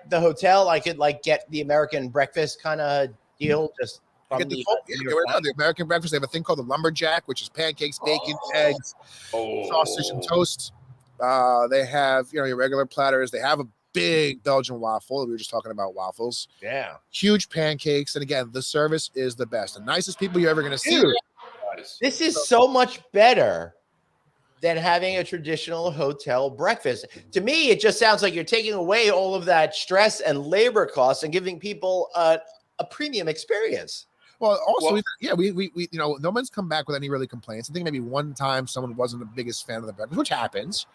the hotel, I could get the American breakfast kind of deal just from the American breakfast. They have a thing called the lumberjack, which is pancakes, bacon, eggs, sausage, and toast. They have, your regular platters. They have a big Belgian waffle. We were just talking about waffles. Yeah. Huge pancakes. And again, the service is the best. The nicest people you're ever going to see. This is so much better than having a traditional hotel breakfast. To me, it just sounds like you're taking away all of that stress and labor costs and giving people a premium experience. Well, also, we no one's come back with any really complaints. I think maybe one time someone wasn't the biggest fan of the breakfast, which happens.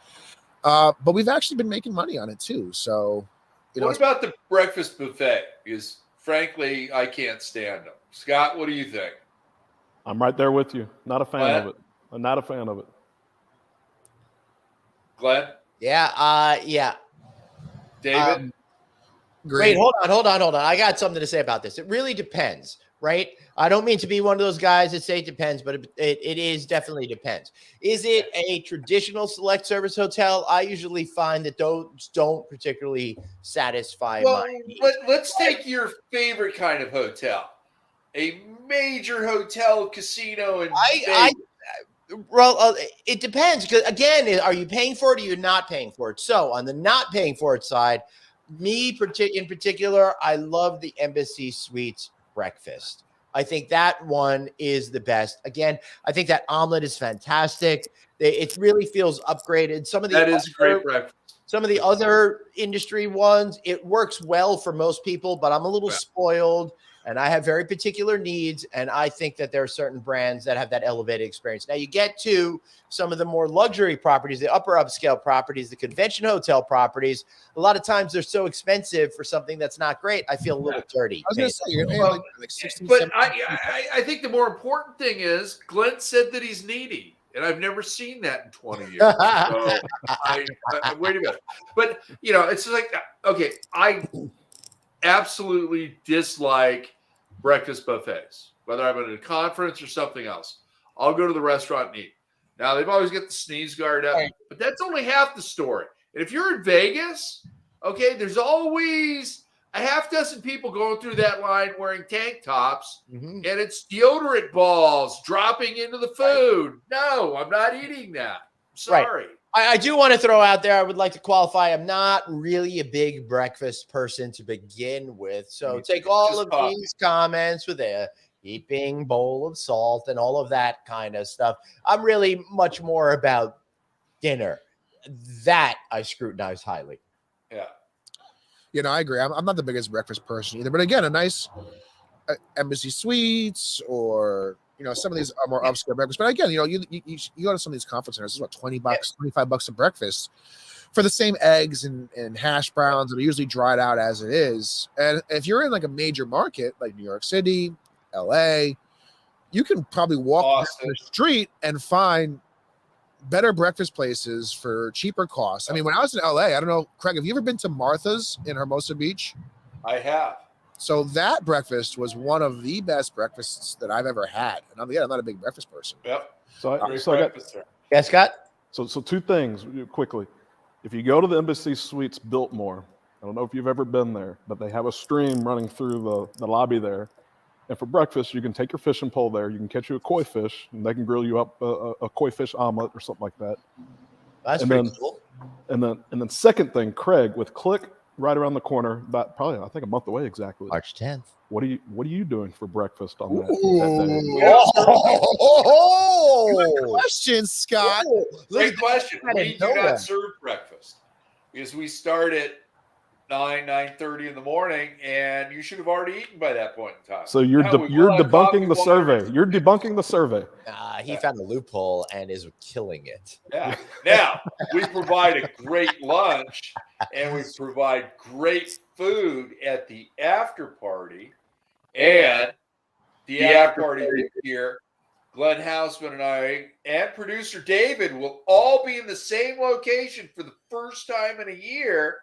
But we've actually been making money on it too. So, what about the breakfast buffet? Because frankly, I can't stand them. Scott, what do you think? I'm right there with you. Not a fan of it. I'm not a fan of it. Glenn? Yeah. David? Wait, hold on. I got something to say about this. It really depends, right? I don't mean to be one of those guys that say it depends, but it is definitely depends. Is it a traditional select service hotel? I usually find that those don't particularly satisfy my needs. Let's take your favorite kind of hotel. A major hotel, casino, and it depends. Because again, are you paying for it or you're not paying for it? So on the not paying for it side, in particular, I love the Embassy Suites breakfast. I think that one is the best. Again, I think that omelet is fantastic. It really feels upgraded. That is great breakfast. Some of the other industry ones, it works well for most people, but I'm a little spoiled. And I have very particular needs, and I think that there are certain brands that have that elevated experience. Now, you get to some of the more luxury properties, the upper upscale properties, the convention hotel properties. A lot of times they're so expensive for something that's not great. I feel a little dirty. I was going to say, you're paying like 16, but 17. I think the more important thing is Glenn said that he's needy, and I've never seen that in 20 years. So wait a minute. But, it's like, okay, I absolutely dislike breakfast buffets, whether I'm at a conference or something else. I'll go to the restaurant and eat. Now, they've always got the sneeze guard up, but that's only half the story. And if you're in Vegas, okay, there's always a half dozen people going through that line wearing tank tops, and it's deodorant balls dropping into the food. No, I'm not eating that. Sorry. Right. I do want to throw out there, I would like to qualify, I'm not really a big breakfast person to begin with. So take all of these comments with a heaping bowl of salt and all of that kind of stuff. I'm really much more about dinner. That I scrutinize highly. Yeah. You know, I agree. I'm not the biggest breakfast person either, but again, a nice Embassy Suites or, you know, some of these are more upscale breakfast. But again, you know, you go to some of these conference centers, it's about $20, $25 a breakfast for the same eggs and hash browns that are usually dried out as it is. And if you're in like a major market like New York City, LA, you can probably walk down the street and find better breakfast places for cheaper costs. I mean, when I was in LA, I don't know, Craig, have you ever been to Martha's in Hermosa Beach? I have. So that breakfast was one of the best breakfasts that I've ever had. And I'm not a big breakfast person. Yep. So I got, yeah, Scott? So two things quickly. If you go to the Embassy Suites Biltmore, I don't know if you've ever been there, but they have a stream running through the lobby there. And for breakfast, you can take your fishing pole there. You can catch you a koi fish, and they can grill you up a koi fish omelet or something like that. That's pretty cool. And then second thing, Craig, with Click right around the corner, about probably I think a month away exactly. March 10th. What are you doing for breakfast on that day? Good question, Scott. Great question. We do not serve breakfast because we start at 9:30 in the morning, and you should have already eaten by that point in time. So you're debunking the survey. You're debunking the survey. He found a loophole and is killing it. Yeah. Now we provide a great lunch, and we provide great food at the after party, and the after party here. Glenn Hausman and I and producer David will all be in the same location for the first time in a year,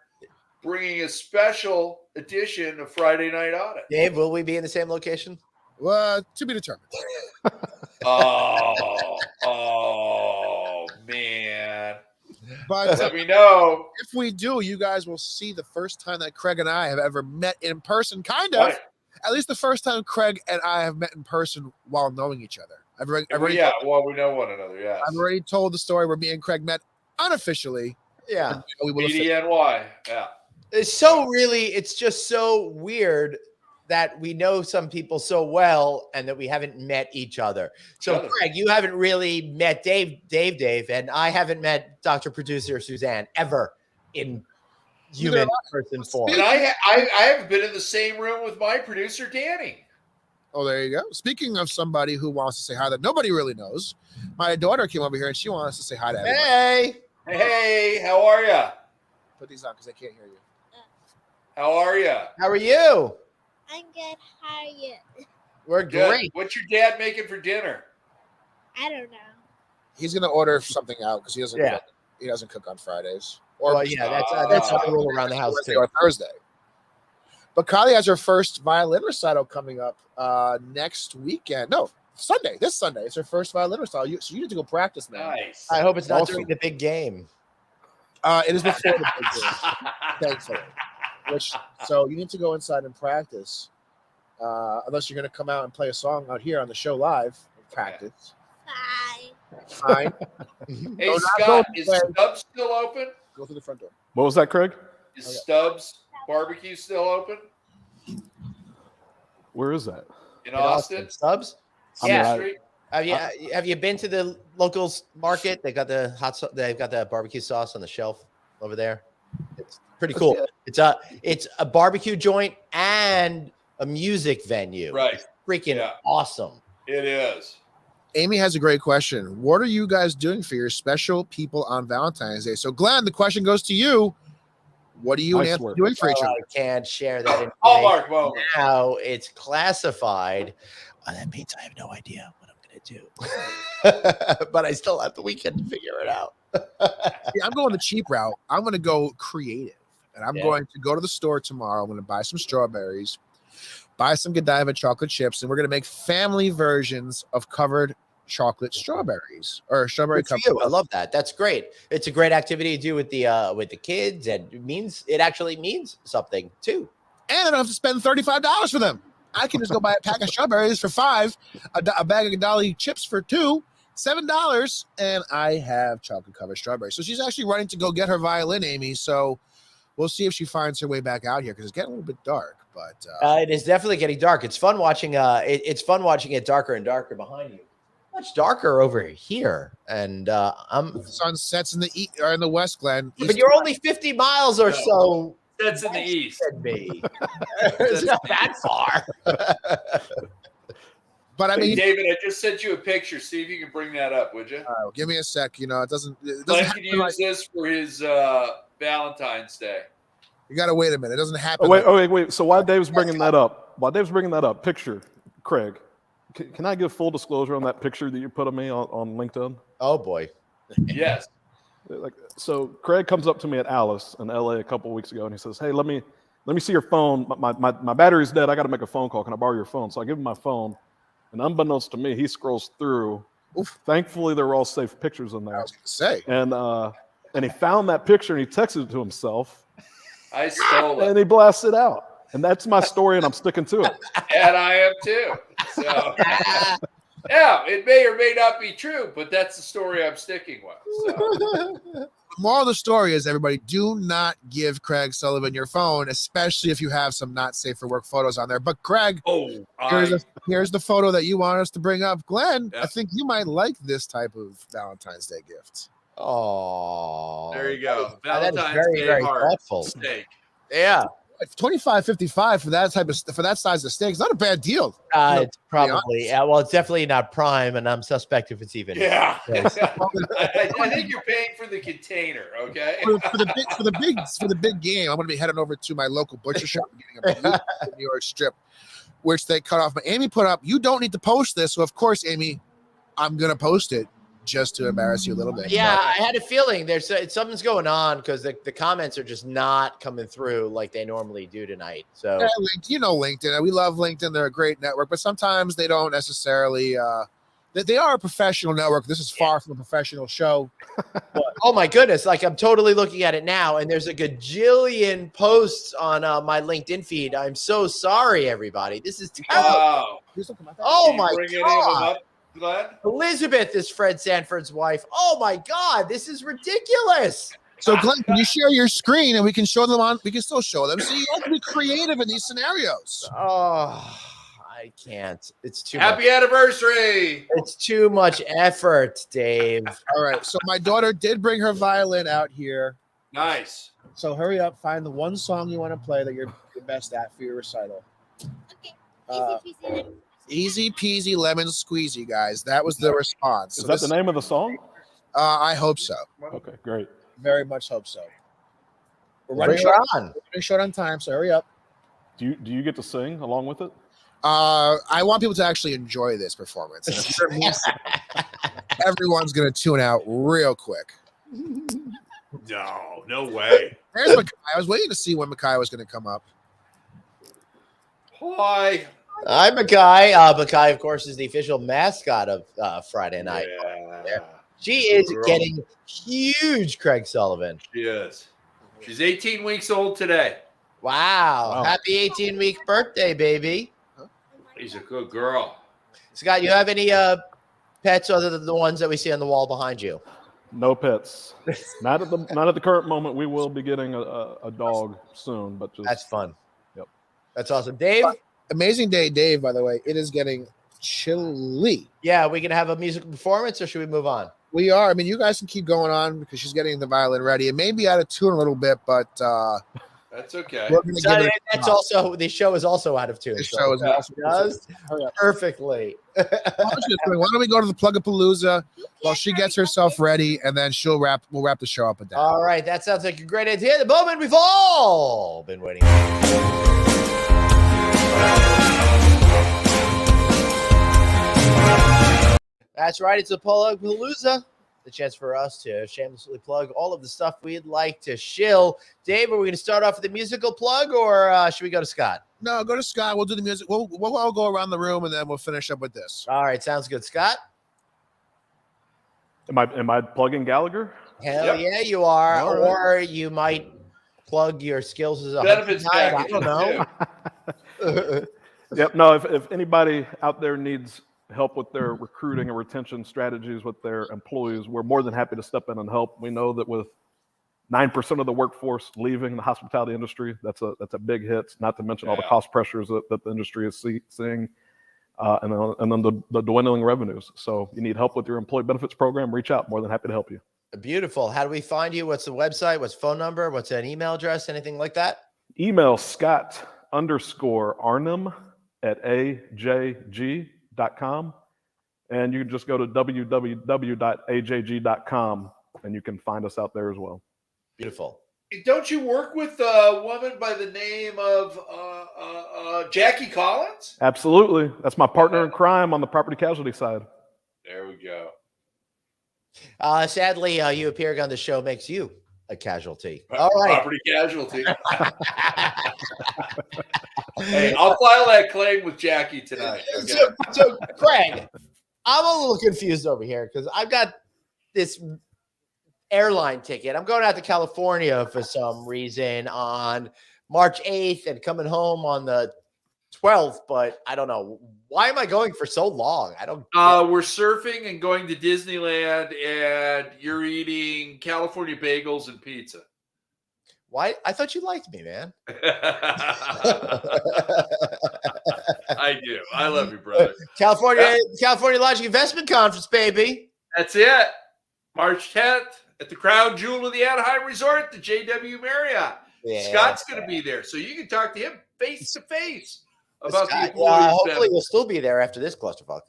bringing a special edition of Friday Night Audit. Dave, will we be in the same location? Well, to be determined. Oh, man. But let me know. If we do, you guys will see the first time that Craig and I have ever met in person, kind of. Right. At least the first time Craig and I have met in person while knowing each other. We know one another, yes. I've already told the story where me and Craig met unofficially. Yeah. BDNY, yeah. It's just so weird that we know some people so well and that we haven't met each other. So, Craig, you haven't really met Dave, and I haven't met Dr. Producer Suzanne ever in human person form. And I haven't been in the same room with my producer, Danny. Oh, there you go. Speaking of somebody who wants to say hi that nobody really knows, my daughter came over here and she wants to say hi to everybody. Hey, how are you? Put these on because I can't hear you. How are you? How are you? I'm good. How are you? We're great. What's your dad making for dinner? I don't know. He's gonna order something out because he doesn't cook on Fridays. That's the rule around the house too. Or Thursday. But Kylie has her first violin recital coming up next weekend. No, Sunday. This Sunday. It's her first violin recital. So you need to go practice now. Nice. I hope it's not during the big game. It is before the big game, thankfully. So you need to go inside and practice. Unless you're going to come out and play a song out here on the show live and practice. Fine. Hey, Scott, is Stubbs still open? Go through the front door. What was that, Craig? Is Stubbs Barbecue still open? Where is that? In Austin? Stubbs? Yeah. Have you been to the locals market? They got they've got the barbecue sauce on the shelf over there. It's pretty cool. It's a barbecue joint and a music venue. Right. It's freaking awesome. It is. Amy has a great question. What are you guys doing for your special people on Valentine's Day? So, Glenn, the question goes to you. What are you and Anthony doing for each other? I can't share that information. Hallmark moment. Now it's classified. That means I have no idea what I'm going to do. But I still have the weekend to figure it out. I'm going the cheap route. I'm going to go creative. And I'm going to go to the store tomorrow. I'm going to buy some strawberries. buy some Godiva chocolate chips, and we're going to make family versions of covered chocolate strawberries or strawberry Good for covered. you. I love that. That's great. It's a great activity to do with the kids, and it actually means something too. And I don't have to spend $35 for them. I can just go buy a pack of strawberries for $5, a bag of Dolly chips for $2, $7, and I have chocolate covered strawberries. So she's actually running to go get her violin, Amy. So we'll see if she finds her way back out here because it's getting a little bit dark. But it is definitely getting dark. It's fun watching. It's fun watching it darker and darker behind you. Much darker over here, and the sun sets in the east or in the west, Glenn. But you're only 50 miles or so. That's in the east. Me. It's not that far. But I mean, David, I just sent you a picture. See if you can bring that up, would you? Give me a sec. You know, it doesn't Glenn can use this for his Valentine's Day. You got to wait a minute. It doesn't happen. Wait. So while Dave's bringing that up, picture, Craig, can I give full disclosure on that picture that you put of me on LinkedIn? Oh boy. Yes. So Craig comes up to me at Alice in LA a couple of weeks ago, and he says, "Hey, let me see your phone. My battery's dead. I got to make a phone call. Can I borrow your phone?" So I give him my phone, and unbeknownst to me, he scrolls through. Oof. Thankfully, there were all safe pictures in there. I was going to say. And he found that picture, and he texted it to himself. I stole it. And he blasted out. And that's my story, and I'm sticking to it. And I am too. So, yeah, it may or may not be true, but that's the story I'm sticking with. So. The moral of the story is, everybody, do not give Craig Sullivan your phone, especially if you have some not safe for work photos on there. But Craig, here's the photo that you want us to bring up. Glenn, Yeah. I think you might like this type of Valentine's Day gift. Oh, There you go. That is Valentine's very, Day very heart thoughtful. steak. Yeah. $25.55 for that size of steak is not a bad deal. It's probably well, it's definitely not prime, and I'm suspect if it's even. Yeah. Yes. I think you're paying for the container, okay? For the big game, I'm going to be heading over to my local butcher shop and getting a New York strip, which they cut off. But Amy put up, you don't need to post this. So of course, Amy, I'm going to post it just to embarrass you a little bit. Yeah, I had a feeling there's something's going on because the comments are just not coming through like they normally do tonight. So you know LinkedIn. We love LinkedIn. They're a great network, but sometimes they don't necessarily they are a professional network. This is far from a professional show. oh my goodness, like I'm totally looking at it now, and there's a gajillion posts on my LinkedIn feed. I'm so sorry, everybody. This is terrible. Wow. Oh Can you my bring any of them god. up, Glenn? Elizabeth is Fred Sanford's wife. Oh my god, this is ridiculous. So Glenn, can you share your screen and we can show them on? We can still show them. So you have to be creative in these scenarios. Oh, I can't. It's too Happy anniversary. It's too much effort, Dave. All right. So my daughter did bring her violin out here. Nice. So hurry up, find the one song you want to play that you're the best at for your recital. Okay. Easy peasy lemon squeezy, guys. That was the response. Is that the name of the song? I hope so. Okay, great. Very much hope so. We're Bring running her on. short on time, so hurry up. Do you get to sing along with it? I want people to actually enjoy this performance. And if you're missing, everyone's going to tune out real quick. No way. There's Makai. I was waiting to see when Makai was going to come up. Hi. I'm Makai. Makai, of course, is the official mascot of Friday night. Yeah. She is Girl. getting huge, Craig Sullivan. She is. She's 18 weeks old today. Wow. Wow. Happy 18-week birthday, baby. She's a good girl. Scott, you have any pets other than the ones that we see on the wall behind you? No pets. Not at the current moment. We will be getting a dog soon, but just That's fun. Yep. That's awesome. Dave? Amazing day, Dave, by the way. It is getting chilly. Yeah, we can have a musical performance, or should we move on? We are. I mean, you guys can keep going on because she's getting the violin ready. It may be out of tune a little bit, but That's okay. we're going to So give it that's also the show is also out of tune. the so show is it also does Hurry up. perfectly. Why don't we go to the Plug-a-Palooza while she gets herself ready, and then we'll wrap the show up with that. All right, that sounds like a great idea. The moment we've all been waiting for. That's right. It's a Palooza. the chance for us to shamelessly plug all of the stuff we'd like to shill. Dave, are we going to start off with a musical plug, or should we go to Scott? No, go to Scott. We'll do the music. We'll all go around the room, and then we'll finish up with this. All right, sounds good. Scott? Am I plugging Gallagher? Hell yeah, you are. All Or you might plug your skills as a Benefits hunting guide. I package. don't know. Yep. No, if anybody out there needs help with their recruiting and retention strategies with their employees, we're more than happy to step in and help. We know that with 9% of the workforce leaving the hospitality industry, that's a big hit, not to mention all the cost pressures that the industry is seeing, and then the dwindling revenues. So you need help with your employee benefits program, reach out. More than happy to help you. Beautiful. How do we find you? What's the website? What's the phone number? What's an email address? Anything like that? Email Scott_Arnim@ajg.com. And you can just go to www.ajg.com and you can find us out there as well. Beautiful. Don't you work with a woman by the name of Jackie Collins? Absolutely. That's my partner in crime on the property casualty side. There we go. Sadly, you appearing on the show makes you a casualty. All right. Property casualty. Hey, I'll file that claim with Jackie tonight. Okay? So, Craig, I'm a little confused over here because I've got this airline ticket. I'm going out to California for some reason on March 8th and coming home on the 12th, but I don't know. Why am I going for so long? I don't. We're surfing and going to Disneyland, and you're eating California bagels and pizza. Why? I thought you liked me, man. I do. I love you, brother. California Logic Investment Conference, baby. That's it. March 10th at the crown jewel of the Anaheim Resort, the JW Marriott. Yeah. Scott's going to be there, so you can talk to him face to face about Scott, the employees. hopefully, we'll still be there after this clusterfuck.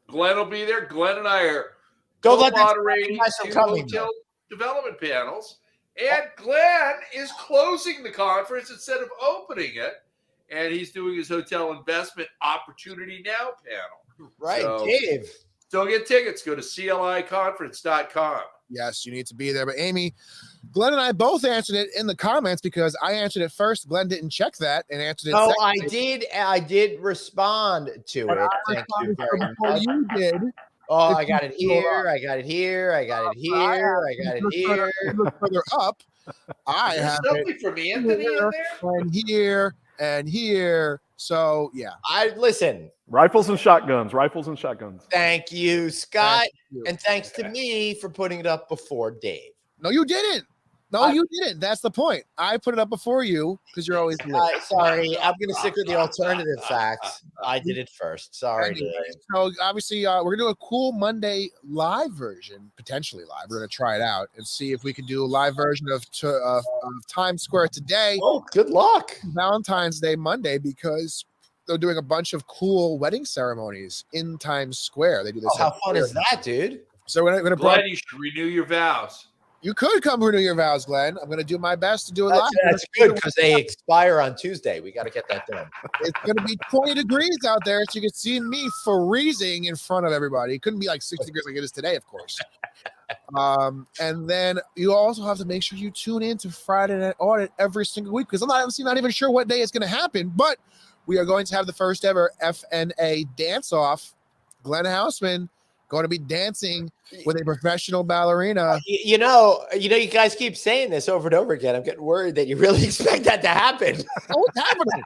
Glenn will be there. Glenn and I are moderating two hotel development panels. And Glenn is closing the conference instead of opening it. And he's doing his hotel investment opportunity now panel. Right, so, Dave. Don't get tickets. Go to cliconference.com. Yes, you need to be there. But Amy, Glenn and I both answered it in the comments because I answered it first. Glenn didn't check that and answered it. No, I did respond to it. Thank you very much. You did. Oh, I got it here. I got it here. I got it here. I got it here. Look further up. I have something from Anthony in there. And here and here. So yeah. Listen. Rifles and shotguns. Thank you, Scott. And thanks to me for putting it up before Dave. No, you didn't. You didn't. That's the point. I put it up before you because you're always late. Sorry, I'm going to stick with the alternative facts. I did it first. Sorry. Anyway, so obviously, we're going to do a cool Monday live version, potentially live. We're going to try it out and see if we can do a live version of Times Square today. Oh, good luck. Valentine's Day Monday, because they're doing a bunch of cool wedding ceremonies in Times Square. They do this. Oh, how fun is that, dude? So we're going to. Glenn, you should renew your vows. You could come renew your vows, Glenn. I'm going to do my best to do it live. That's good because they expire on Tuesday. We got to get that done. It's going to be 20 degrees out there, so you can see me freezing in front of everybody. It couldn't be like 60 degrees like it is today, of course. And then you also have to make sure you tune in to Friday Night Audit every single week, because I'm not even sure what day it's going to happen, but we are going to have the first ever FNA dance-off. Glenn Houseman going to be dancing with a professional ballerina. You guys keep saying this over and over again. I'm getting worried that you really expect that to happen. Oh, it's happening.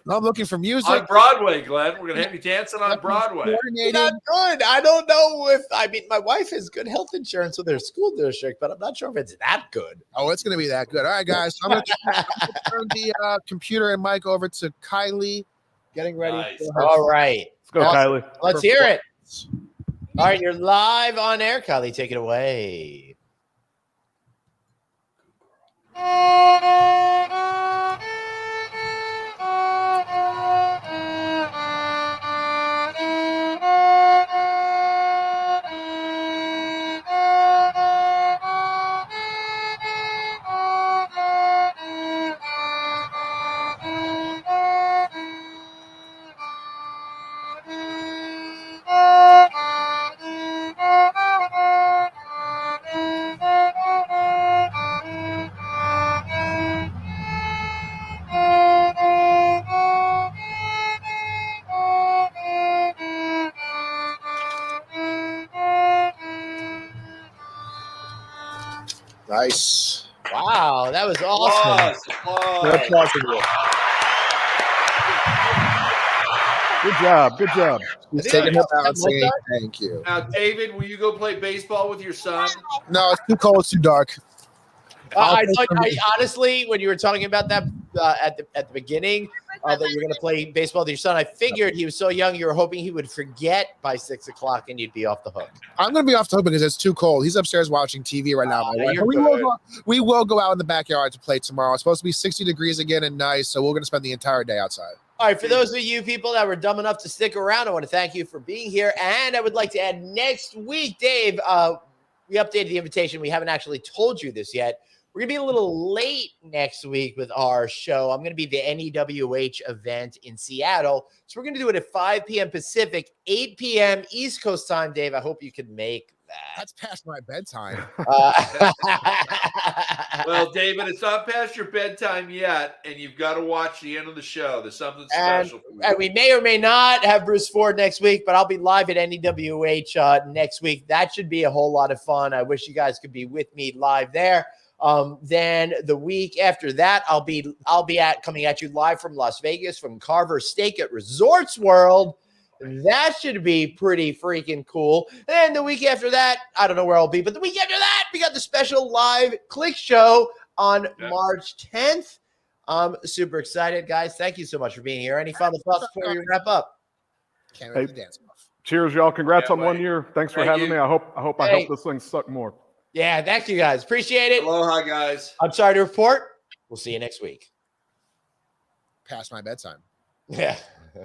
I'm looking for music. On Broadway, Glenn. We're going to have you dancing on Broadway. Not good. I don't know my wife has good health insurance with her school district, but I'm not sure if it's that good. Oh, it's going to be that good. All right, guys. So I'm going to turn the computer and mic over to Kylie. Getting ready. Nice. All right. Let's go, Kylie. Let's hear it. All right, you're live on air, Kylie. Take it away. Nice. Wow, that was awesome. Applause. Applause for you. Good job. Good job. He's think taking I her got out saying Mozart. thank you. Now, David, will you go play baseball with your son? No, it's too cold. It's too dark. I honestly, when you were talking about that at the beginning, that you're going to play baseball with your son, I figured he was so young, you were hoping he would forget by 6 o'clock and you'd be off the hook. I'm going to be off the hook because it's too cold. He's upstairs watching TV right now. My wife. you're We will go out in the backyard to play tomorrow. It's supposed to be 60 degrees again and nice, so we're going to spend the entire day outside. All right, for those of you people that were dumb enough to stick around, I want to thank you for being here. And I would like to add next week, Dave, we updated the invitation. We haven't actually told you this yet. We're going to be a little late next week with our show. I'm going to be the NEWH event in Seattle. So we're going to do it at 5 p.m. Pacific, 8 p.m. East Coast time, Dave. I hope you can make that. That's past my bedtime. Well, David, it's not past your bedtime yet, and you've got to watch the end of the show. There's something special for you. And we may or may not have Bruce Ford next week, but I'll be live at NEWH next week. That should be a whole lot of fun. I wish you guys could be with me live there. Then the week after that, I'll be coming at you live from Las Vegas from Carver Steak at Resorts World. That should be pretty freaking cool. And the week after that, I don't know where I'll be, but the week after that, we got the special live Click Show on March 10th. I'm super excited, guys. Thank you so much for being here. Any final thoughts before we wrap up? Can't wait for the dance off. Cheers, y'all. Congrats Can't on 1 wait. year. Thanks for Thank having you. me. I hope I help this thing suck more. Yeah, thank you, guys. Appreciate it. Aloha, guys. I'm sorry to report. We'll see you next week. Past my bedtime. Yeah.